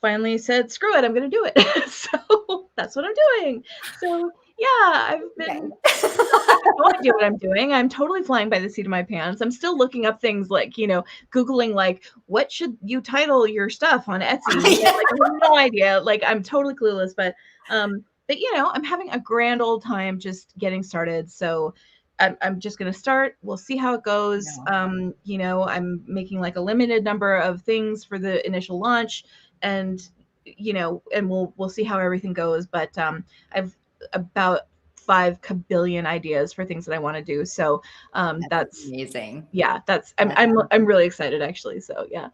finally said, screw it, I'm going to do it. So that's what I'm doing. So yeah, I've okay. been I have no idea what I'm doing. I'm totally flying by the seat of my pants. I'm still looking up things like, you know, Googling like, what should you title your stuff on Etsy? You know, like I have no idea. Like I'm totally clueless, but you know, I'm having a grand old time just getting started. So I'm just gonna start. We'll see how it goes. No. You know, I'm making like a limited number of things for the initial launch, and you know, and we'll see how everything goes. But I've about 5 kabillion ideas for things that I want to do. So that's Amazing. yeah, That's I'm really excited actually. So yeah.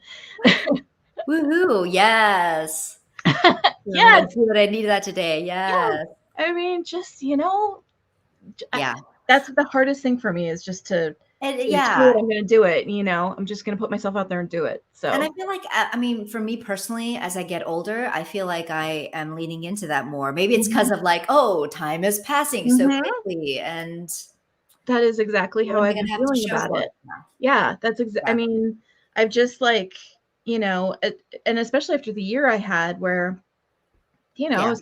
woohoo! Yes. I'm gonna Yes. do what I needed that today. Yeah. Yes. I mean, just you know, Yeah. that's the hardest thing for me is just to And screw yeah. it, I'm gonna do it. You know, I'm just gonna put myself out there and do it. And So I feel like, I mean, for me personally, as I get older, I feel like I am leaning into that more. Maybe it's because of like, oh, time is passing so Mhm. quickly. And That is exactly what how am I I've going been to have to feeling show about for it. it? Yeah. Yeah, I Yeah. mean, I've just like, you know, and especially after the year I had where, you know, Yeah.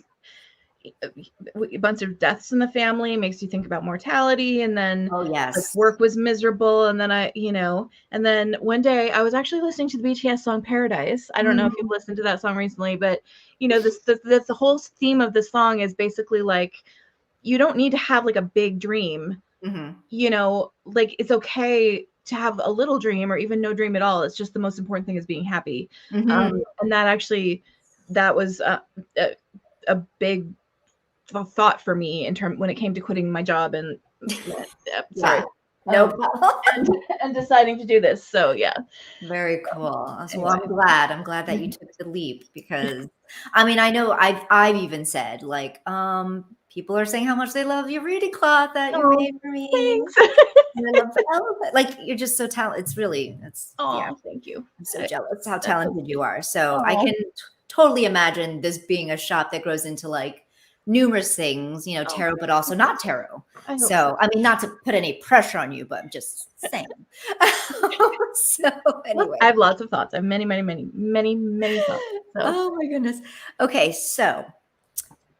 a bunch of deaths in the family makes you think about mortality, and then Oh, like yes. work was miserable, and then you know, and then one day I was actually listening to the BTS song Paradise. I don't know if you've Mhm. listened to that song recently, but you know, the whole theme of the song is basically like you don't need to have like a big dream. Mhm. You know, like it's okay to have a little dream or even no dream at all. It's just the most important thing is being happy. Mhm. And that was a big thought for me in term when it came to quitting my job and Yeah. sorry. No um, problem. and deciding to do this. So yeah. Very cool. So Anyway. I'm glad. I'm glad that you took the leap because I mean, I know I've even said like, people are saying how much they love your reading cloth that you Oh, made for me. thanks. And I love the elephant. Like you're just so talented. It's yeah. Oh, thank you. I'm so jealous how That's so talented you are. So I Oh, can totally imagine this being a shop that grows into like numerous things, you know, oh, tarot, but also not tarot. I hope so. So, I mean, not to put any pressure on you, but I'm just saying. So, anyway. I have lots of thoughts. I have many, many, many, many, many thoughts. So. Oh my goodness. Okay, so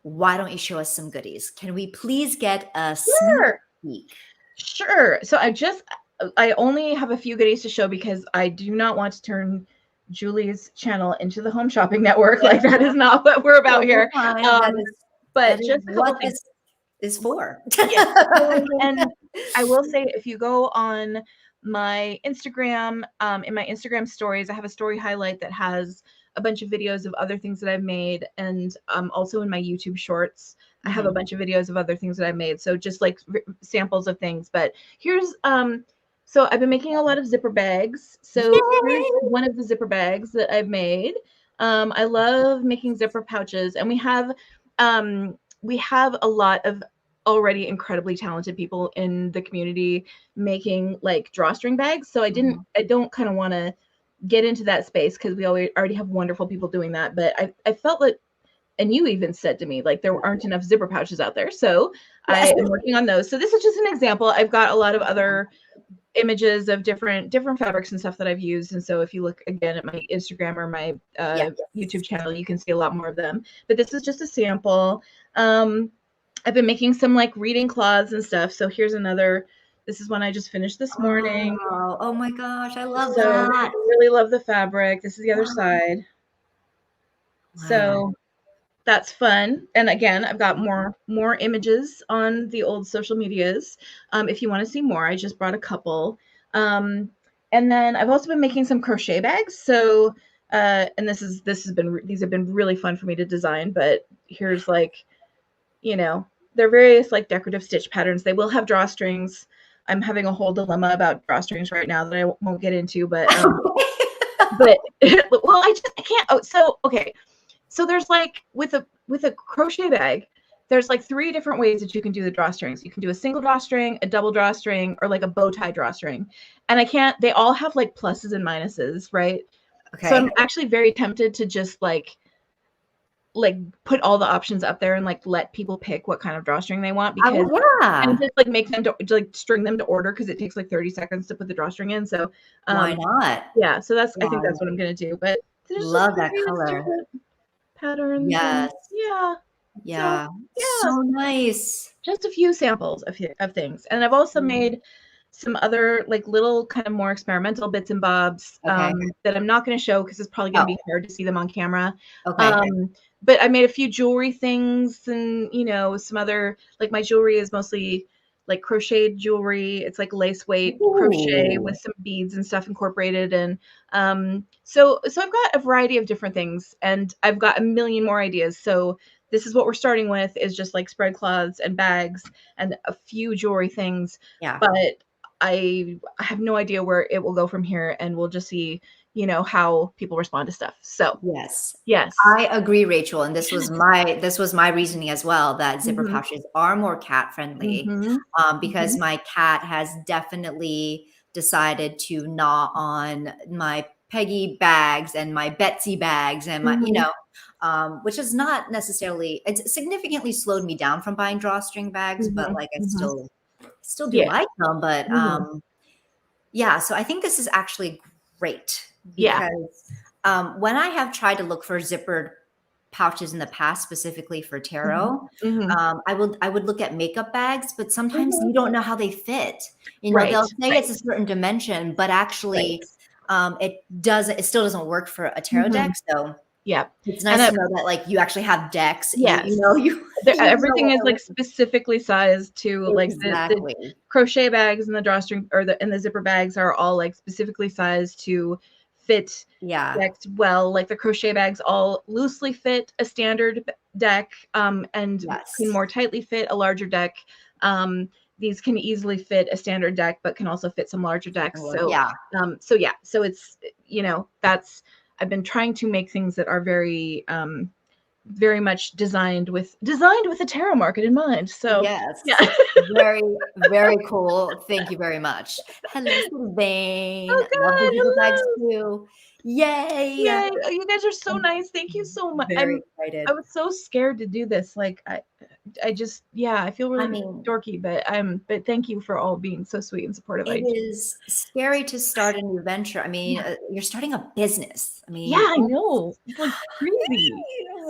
why don't you show us some goodies? Can we please get a sneak peek? Sure. So I only have a few goodies to show because I do not want to turn Julie's channel into the Home Shopping Network. Like that is not what we're about here. But just a couple what things. this is for. Yes. And I will say, if you go on my Instagram, in my Instagram stories, I have a story highlight that has a bunch of videos of other things that I've made, and also in my YouTube shorts, I have a bunch of videos of other things that I've made. So just like samples of things. But here's so I've been making a lot of zipper bags. So here's one of the zipper bags that I've made. I love making zipper pouches, and we have a lot of already incredibly talented people in the community making like drawstring bags. So I don't kind of want to get into that space because we already have wonderful people doing that. But I felt that, and you even said to me, like, there aren't enough zipper pouches out there. So I am working on those. So this is just an example. I've got a lot of other images of different fabrics and stuff that I've used. And so if you look again at my Instagram or my YouTube channel, you can see a lot more of them. But this is just a sample. I've been making some like reading cloths and stuff. So here's another. This is one I just finished this morning. Oh my gosh, I love So that. I really love the fabric. This is the other side. So that's fun. And again, I've got more images on the old social medias. If you want to see more, I just brought a couple. And then I've also been making some crochet bags. So and these have been really fun for me to design. But here's like, you know, they're various like decorative stitch patterns. They will have drawstrings. I'm having a whole dilemma about drawstrings right now that I won't get into, but well, I can't. Oh, so okay. So there's like with a crochet bag, there's like 3 different ways that you can do the drawstrings. You can do a single drawstring, a double drawstring, or like a bow tie drawstring. And they all have like pluses and minuses, right? Okay. So I'm actually very tempted to just like put all the options up there and like let people pick what kind of drawstring they want, because and just like make them to like string them to order, because it takes like 30 seconds to put the drawstring in. So why not? Yeah, so I think that's what I'm gonna do. But love that color. Patterns. Yes. Yeah. So nice. Just a few samples of things. And I've also made some other like little kind of more experimental bits and bobs that I'm not going to show because it's probably going to be hard to see them on camera. But I made a few jewelry things, and you know, some other, like my jewelry is mostly like crocheted jewelry. It's like lace weight crochet with some beads and stuff incorporated. And so I've got a variety of different things, and I've got a million more ideas. So this is what we're starting with, is just like spread cloths and bags and a few jewelry things. But I have no idea where it will go from here, and we'll just see, you know, how people respond to stuff. So yes, I agree, Rachel. And this was my reasoning as well, that zipper pouches are more cat friendly, because my cat has definitely decided to gnaw on my Peggy bags and my Betsy bags and my, you know, which is not necessarily, it's significantly slowed me down from buying drawstring bags, but like I still do like them. But yeah, so I think this is actually great, because when I have tried to look for zippered pouches in the past, specifically for tarot, I would look at makeup bags, but sometimes you don't know how they fit. You know, they'll say it's a certain dimension, but actually it still doesn't work for a tarot deck. So it's nice to know that like you actually have decks. You know, everything is like specifically sized to like the crochet bags and the drawstring and the zipper bags are all like specifically sized to fit decks well. Like the crochet bags all loosely fit a standard deck, and can more tightly fit a larger deck. these can easily fit a standard deck, but can also fit some larger decks. So, Yeah. So it's, that's, I've been trying to make things that are very, very much designed with the tarot market in mind. So Yes. yeah. Very, very cool. Thank you very much. Hello, Sylvain. Oh Love God, digital bags hello. too. Yay. Yay. Oh, you guys are so I'm nice. Thank you so much. very excited. I was so scared to do this. Like I just, yeah, I feel I really mean, dorky, but thank you for all being so sweet and supportive. it is scary to start a new venture. I mean, Yeah. you're starting a business. I Yeah, mean, I know. It's like crazy.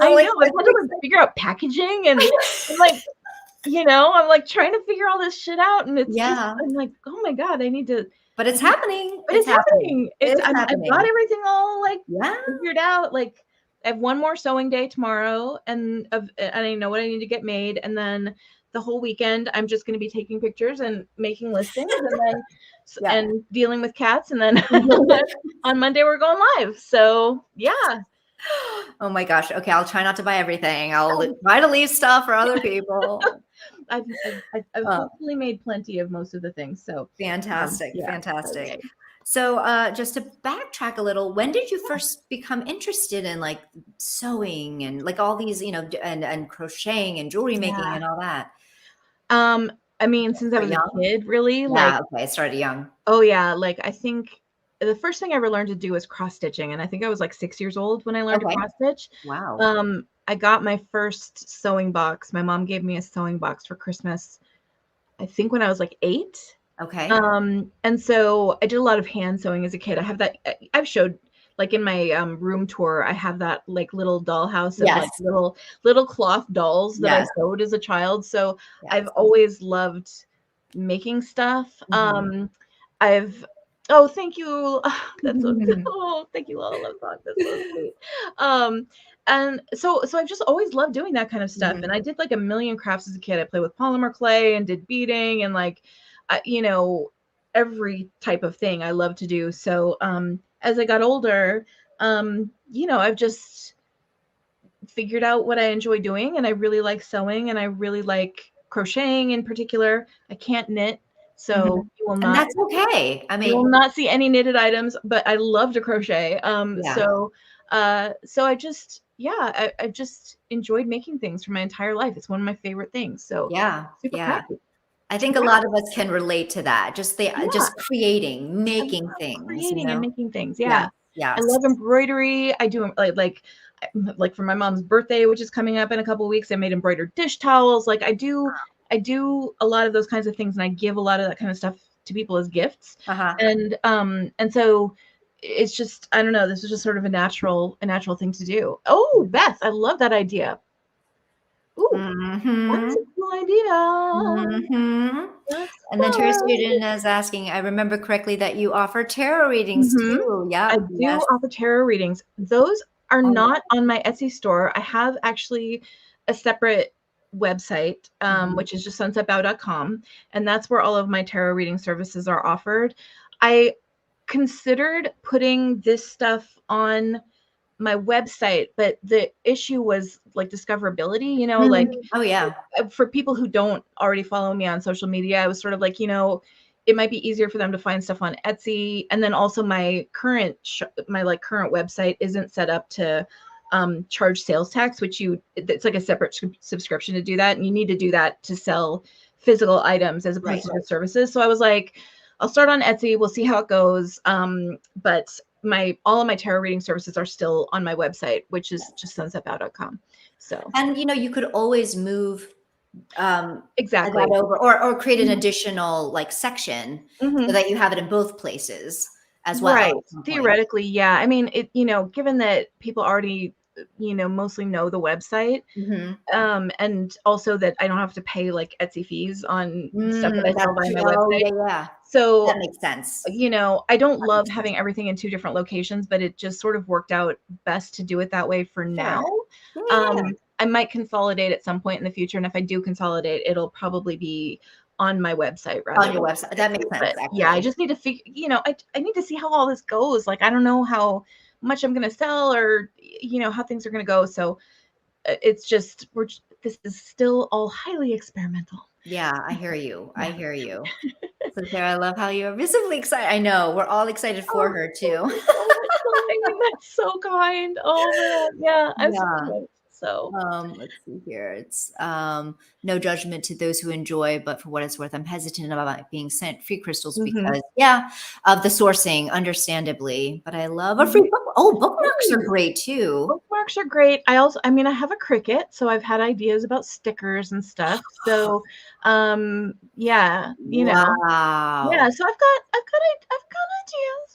I really know. I've had to like figure out packaging and like, I'm like trying to figure all this shit out, and it's just, yeah, I'm like, oh my God, I need to. but it's happening. But It's it's happening. happening. It's I've got happening. everything all like Yeah. figured out. Like I have one more sewing day tomorrow, and I know what I need to get made, and then the whole weekend I'm just going to be taking pictures and making listings, and then Yeah. and dealing with cats, and then on Monday we're going live. So yeah. Oh my gosh. Okay, I'll try not to buy everything. I'll try to leave stuff for other people. I've hopefully made plenty of most of the things. So Fantastic. yeah. Fantastic. Okay. So just to backtrack a little, when did you first become interested in like sewing and like all these, and crocheting and jewelry making and all that? I mean, since I was a kid, really, like, Yeah, okay, it started young. oh yeah, like I think the first thing I ever learned to do was cross stitching, and I think I was like 6 years old when I learned to Okay. cross stitch. Wow. I got my first sewing box. My mom gave me a sewing box for Christmas, I think when I was like 8. Okay. And so I did a lot of hand sewing as a kid. I have that, I've showed like in my room tour, I have that like little dollhouse of like Yes. little cloth dolls that I Yes. sewed as a child. So I've Yes. always loved making stuff. Mhm. I've Oh, thank you. That's so oh, thank you, Lola. That's so sweet. Um, and so I've just always loved doing that kind of stuff. And Mhm. I did like a million crafts as a kid. I played with polymer clay and did beading and like every type of thing I love to do. So as I got older, I've just figured out what I enjoy doing, and I really like sewing, and I really like crocheting in particular. I can't knit, so Mhm. And that's okay. I you will mean, not see any knitted items, but I love to crochet. yeah. So I just, yeah, I've just enjoyed making things for my entire life. It's one of my favorite things. So Yeah. super Yeah. crafty. I think a Yeah, lot of us can relate to that. yeah. Just creating, I love making things, creating and making things. Yes. Yeah. I Yes. love embroidery. I do like for my mom's birthday, which is coming up in a couple of weeks, I made embroidered dish towels. Like I do a lot of those kinds of things, and I give a lot of that kind of stuff to people as gifts. Uh-huh. And so it's just, I don't know, this is just sort of a natural thing to do. Oh, Beth, I love that idea. Ooh, that's Mhm. a cool idea. Mhm. That's And then Terry fun. Student is asking, I remember correctly that you offer tarot readings Mhm. too. I Yep. do Yes. offer tarot readings. Those are Oh, not on my Etsy store. I have actually a separate website, mhm. which is just SunsetBoughBoutique.com, and that's where all of my tarot reading services are offered. I considered putting this stuff on my website, but the issue was like discoverability, like Mhm. Oh, yeah. for people who don't already follow me on social media, I was sort of like, it might be easier for them to find stuff on Etsy. And then also my current website isn't set up to charge sales tax, which it's like a separate subscription to do that. And you need to do that to sell physical items as opposed Right. to just services. So I was like, I'll start on Etsy. We'll see how it goes. But all of my tarot reading services are still on my website, which is just sunsetbow.com. So And you could always move exactly. that over or create an Mhm. additional like section so Mhm. that you have it in both places as well Right. at some point. Theoretically, yeah. I mean, given that people already, mostly know the website, Mhm. and also that I don't have to pay like Etsy fees on stuff that I That's sell via true. my Oh, website. yeah, yeah. So, That makes sense. I don't That love makes sense. having everything in 2 different locations, but it just sort of worked out best to do it that way for Sure. now. Yeah, yeah, yeah. I might consolidate at some point in the future, and if I do consolidate, it'll probably be on my website rather On your than website. That Etsy. makes sense, But yeah, I actually. just need to figure, I need to see how all this goes. Like, I don't know how much I'm gonna sell or how things are gonna go. So it's just this is still all highly experimental. Yeah, I hear you. I hear you. So Sarah, I love how you're visibly excited. I know we're all excited for Oh, her oh too. my God, that's so amazing. That's so kind. Oh man, yeah, I'm so Yeah. stoked. So Let's see here. It's no judgment to those who enjoy, but for what it's worth, I'm hesitant about being sent free crystals mhm. because, yeah, of the sourcing, understandably. But I love a Mhm. free book. Oh, bookmarks are Hey, great too. bookmarks are great. I mean, I have a Cricut, so I've had ideas about stickers and stuff. So, yeah, you know, yeah. Wow. So I've got ideas.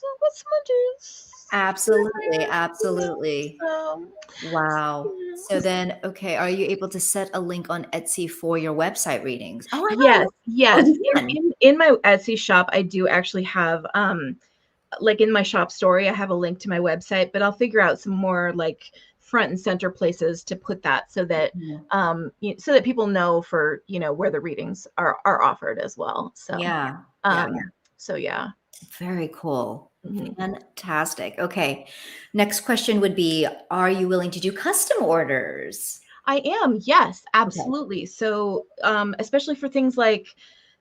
I've got some ideas. Absolutely. Yeah, Absolutely. so, Wow. So yeah. then, okay, are you able to set a link on Etsy for your website readings? Oh, I Yes, know. Oh, yes. you can. In my Etsy shop, I do actually have like in my shop story, I have a link to my website, but I'll figure out some more like front and center places to put that so that Mhm. so that people know for where the readings are offered as well. So Yeah. Yeah. um so yeah. Very cool. Mhm. Fantastic. Okay. Next question would be, are you willing to do custom orders? I am, yes, Okay. absolutely. So, especially for things like,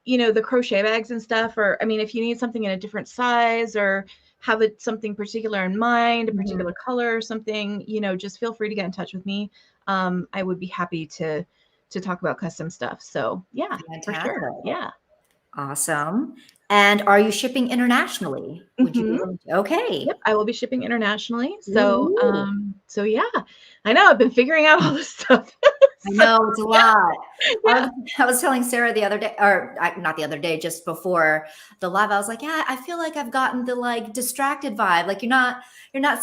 the crochet bags and stuff, or I mean, if you need something in a different size or have it something particular in mind, a particular Mhm. color or something, just feel free to get in touch with me. I would be happy to talk about custom stuff. So yeah, for sure. Fantastic. Yeah. Awesome. And are you shipping internationally? Would you be Hmm. willing to? Okay. Yep, I will be shipping internationally. So, Ooh. so yeah, I know I've been figuring out all this stuff. I So know it's a yeah, lot. I yeah. was, I was telling Sarah the other day, or not the other day, just before the live. I was like, yeah, I feel like I've gotten the like distracted vibe. Like you're not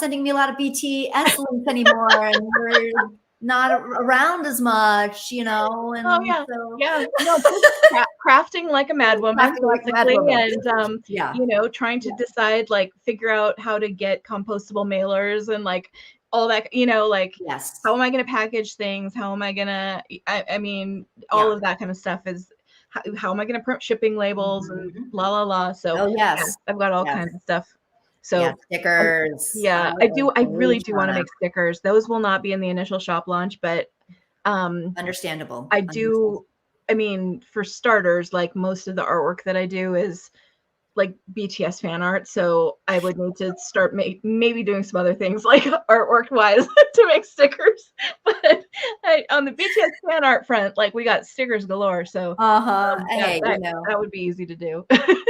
sending me a lot of BTS links anymore, and you're not around as much, Oh and yeah, so yeah. No, just crafting like a madwoman, acting like a mad basically, woman. and Yeah. trying to Yeah. decide, like, figure out how to get compostable mailers and like all that, like Yes. how am I going to package things? How am I going to? I mean, all Yeah. of that kind of stuff is how am I going to print shipping labels and Mhm. blah blah blah. So Oh yeah, yes. I've got all Yes. kinds of stuff. Yeah. So um, Stickers. I yeah, am I really really do want to trying make to. stickers. Those will not be in the initial shop launch, but um Understandable. I Understandable. do, I mean, for starters, like most of the artwork that I do is like BTS fan art. So I would need to start maybe doing some other things like artwork wise to make stickers. But on the BTS fan art front, like we got stickers galore. So Uh-huh. that, Hey, that would be easy to do.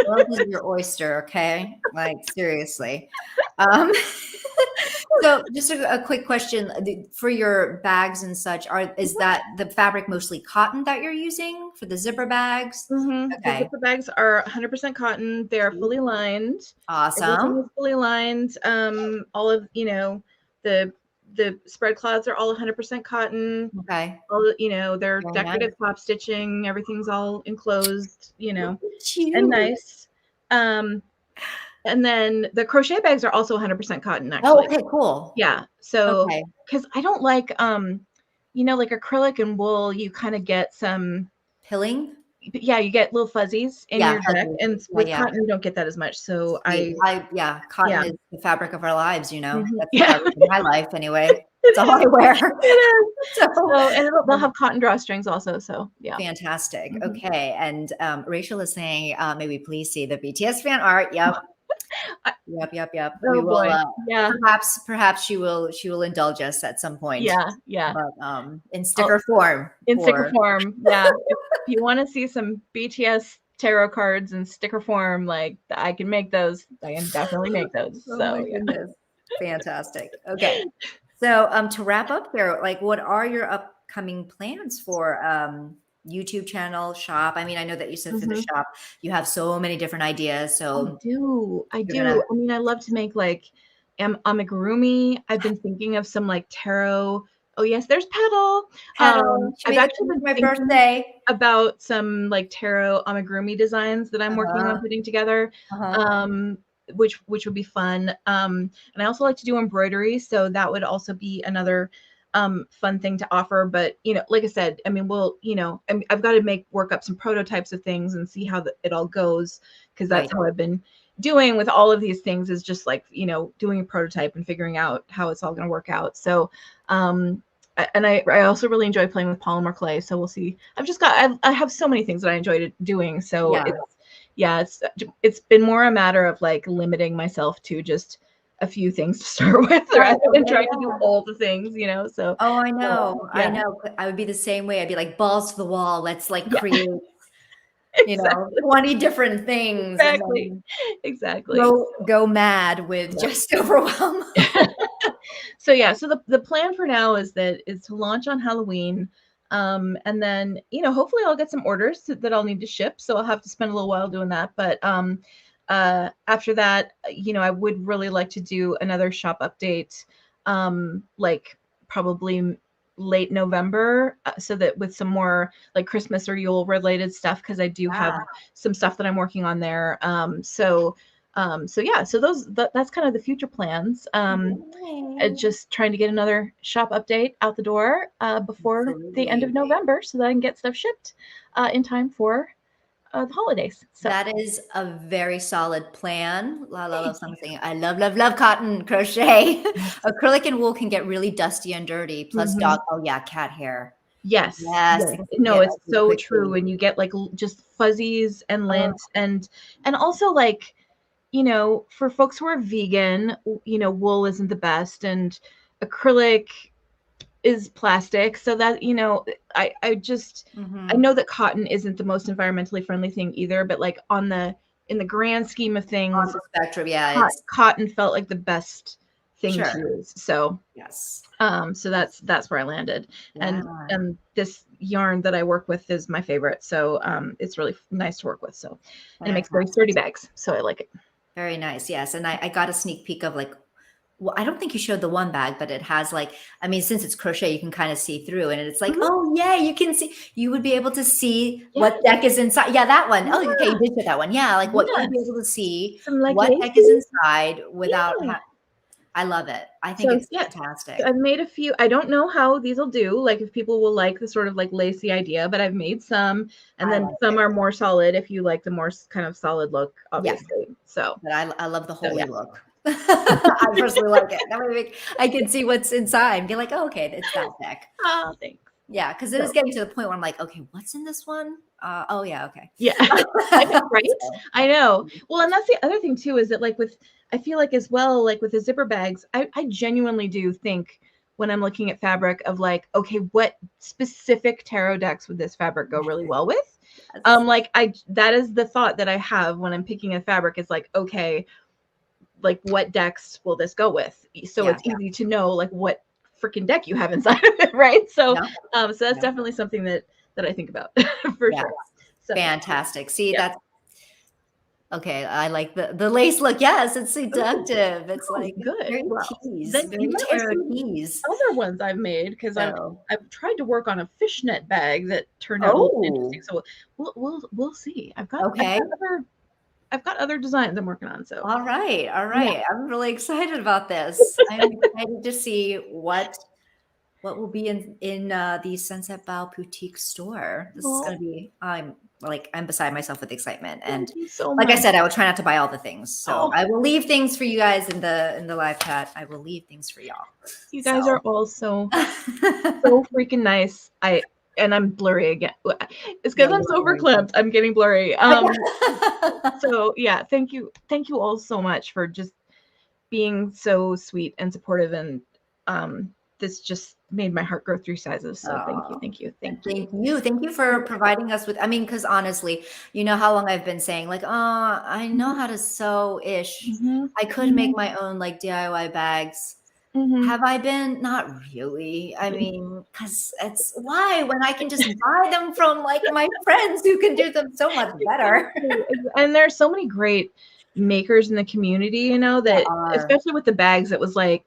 world is your oyster, okay? Like seriously. Um, so just a quick question for your bags and such, is that the fabric mostly cotton that you're using for the zipper bags? The Okay. zipper bags are 100% cotton. They're fully lined. Everything Awesome. is fully lined. All of, the spread clouds are all 100% cotton. Okay. All the, they're Very nice. decorative top stitching. Everything's all enclosed, Look at and you. nice. Um, and then the crochet bags are also 100% cotton, Oh, actually. okay, cool. Yeah. So, Okay. because I don't like, like acrylic and wool, you kind of get some, Pilling? yeah, you get little fuzzies in Yeah, your deck, fuzzy. and Yeah, with yeah. cotton, you don't get that as much. So Sweet. Yeah, cotton yeah. is the fabric of our lives, you know. Mhm. That's the Yeah. fabric of my life anyway. It That's all I is. wear. It is. So, So, and they'll um, have cotton drawstrings also. So, yeah. fantastic. Mhm. Okay. And Rachel is saying, may we please see the BTS fan art? Yep. I, Yep. Yep. Yep. We oh will, boy. Yeah. perhaps she will indulge us at some point, Yeah. Yeah. but in I'll, sticker form in sticker for, form. Yeah. If you want to see some BTS tarot cards in sticker form, like I can make those. I can definitely make those. oh my So, yeah. goodness. Fantastic. Okay. So to wrap up here, like what are your upcoming plans for YouTube channel, shop? I mean, I know that you said for the Mhm. shop, you have so many different ideas. I So do. I you're gonna do. I mean, I love to make like amigurumi. I've been thinking of some like tarot. Oh yes, there's Petal. pedal. She I've made it actually for been my thinking birthday. about some like tarot amigurumi designs that I'm working Uh-huh. on putting together. Uh-huh. Um, which would be fun. And I also like to do embroidery, so that would also be another fun thing to offer. But like I said, I mean, I've got to work up some prototypes of things and see how it all goes, because Right. that's how I've been doing with all of these things, is just like doing a prototype and figuring out how it's all going to work out. So and I also really enjoy playing with polymer clay. So we'll see. I have so many things that I enjoyed doing. So it's been more a matter of like limiting myself to just a few things to start with rather than trying to do all the things, you know. So I know. I know. I would be the same way. I'd be like, balls to the wall. Let's like create, you know, 20 different things. Exactly. And Exactly. then go mad with just overwhelm. So yeah, so the plan for now is to launch on Halloween. And then, you know, hopefully I'll get some orders that I'll need to ship. So I'll have to spend a little while doing that. But after that, you know, I would really like to do another shop update, like probably late November, so that with some more like Christmas or Yule related stuff, because I do have some stuff that I'm working on there. So yeah, so that's kind of the future plans. Just trying to get another shop update out the door before the end of November, so that I can get stuff shipped in time for the holidays. So that is a very solid plan. La la love something. I love cotton crochet. Acrylic and wool can get really dusty and dirty. Plus dog. Oh yeah, cat hair. Yes. No, it's so true. And you get like just fuzzies and lint and also like, you know, for folks who are vegan, you know, wool isn't the best and acrylic is plastic. So that, you know, I just, I know that cotton isn't the most environmentally friendly thing either, but like in the grand scheme of things, on the spectrum, cotton felt like the best thing to use. So yes. So that's where I landed. And this yarn that I work with is my favorite. So it's really nice to work with. So and it makes very sturdy bags. So I like it. Very nice. Yes. And I got a sneak peek of like, well, I don't think you showed the one bag, but it has like, I mean, since it's crochet, you can kind of see through and it's like, oh yeah, you can see, you would be able to see what deck is inside. Yeah, that one. Oh, okay, you did show that one. Yeah, like what you'd be able to see, like what deck is inside without, I love it. I think it's fantastic. So I've made a few. I don't know how these will do, like if people will like the sort of like lacy idea, but I've made some, and then some are more solid if you like the more kind of solid look, obviously. So but I love the holy look. I personally like it. That way I can see what's inside and be like, oh, okay, it's that deck. Oh, thanks. Yeah, because it is getting to the point where I'm like, okay, what's in this one? Oh yeah, okay. Yeah, I know, right? I know. Well, and that's the other thing too, is that like I feel like as well, like with the zipper bags, I genuinely do think when I'm looking at fabric of like, okay, what specific tarot decks would this fabric go really well with? Like that is the thought that I have when I'm picking a fabric. Is like, okay, like what decks will this go with? So it's easy to know like what freaking deck you have inside of it, right? So so that's definitely something that I think about for sure. So fantastic. See, that's okay. I like the lace look. Yes, it's seductive. It's like good. Very tease, very tarot tease. Other ones I've made because I've tried to work on a fishnet bag that turned out a little interesting. So we'll see. I've got other designs I'm working on. So all right. I'm really excited about this. I'm excited to see what will be in the Sunset Boughboutique store. This is going to be. I'm beside myself with excitement, and like I said, I will try not to buy all the things. So I will leave things for you guys in the live chat. I will leave things for y'all. You guys are all so freaking nice. And I'm blurry again. It's because I'm so verklempt. I'm getting blurry. So yeah, thank you all so much for just being so sweet and supportive, and this just made my heart grow 3 sizes. So thank you for providing us with. I mean, because honestly, you know how long I've been saying like, I know how to sew ish. I could make my own like DIY bags. Have I been? Not really. I mean, because it's why when I can just buy them from like my friends who can do them so much better. And there's so many great makers in the community, you know, that especially with the bags, it was like,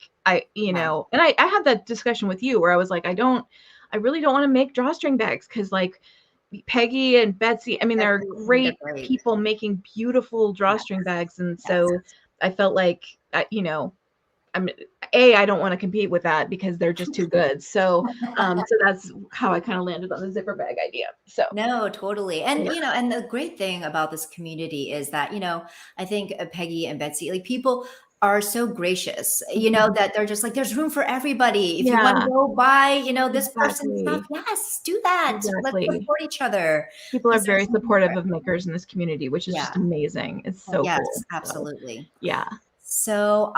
know, and I had that discussion with you where I was like, I really don't want to make drawstring bags because like Peggy and Betsy, I mean, they're great people making beautiful drawstring bags. And so I felt like, I don't want to compete with that because they're just too good. So, so that's how I kind of landed on the zipper bag idea. So no, totally. And, and the great thing about this community is that, I think Peggy and Betsy, like people are so gracious, you know, that they're just like, there's room for everybody. If you want to Yeah, go buy, you know, this person's stuff, exactly. yes, do that. Let's Exactly. support each other. People are Because very there's room for supportive of everyone. makers in this community, which is just Yeah. amazing. It's so Yes, cool. So, absolutely. yeah. So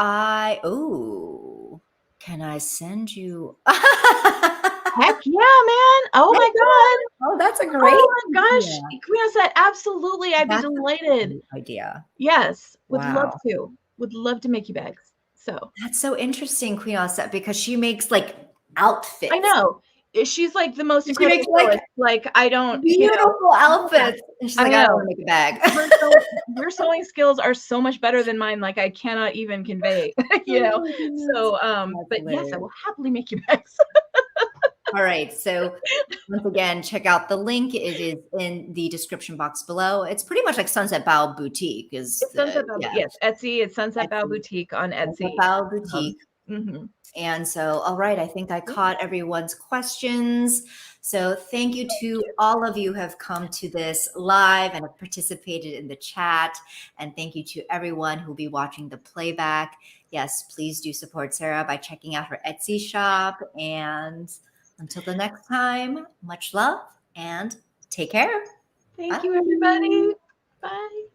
can I send you? Heck yeah, man. Oh my God. Oh, that's a great Oh my gosh. idea. Queen said, absolutely. I'd be That's a delighted. great idea. Yes. Would love Wow. to. Would love to make you bags. So That's so interesting, Queen Osset, because she makes like I outfits. know. She like the most She incredible makes like sewist. Like I don't, beautiful yeah, outfits. And she's I like, I don't know. want to make a bag. Your sewing skills are so much better than mine. Like I cannot even convey, you Oh know. my goodness. So, That's but yes, I hilarious. will happily make you bags. All right. So once again, check out the link. It is in the description box below. It's pretty much like Sunset Bow Boutique is It's Sunset Bough, yeah, yes, Etsy. It's Sunset Bough Etsy. Boutique on Sunset Etsy. Bow Boutique. Mm-hmm. And so, all right, I think I caught everyone's questions. So thank you to all of you who have come to this live and have participated in the chat. And thank you to everyone who will be watching the playback. Yes, please do support Sarah by checking out her Etsy shop. And until the next time, much love and take care. Thank Bye. you, everybody. Bye.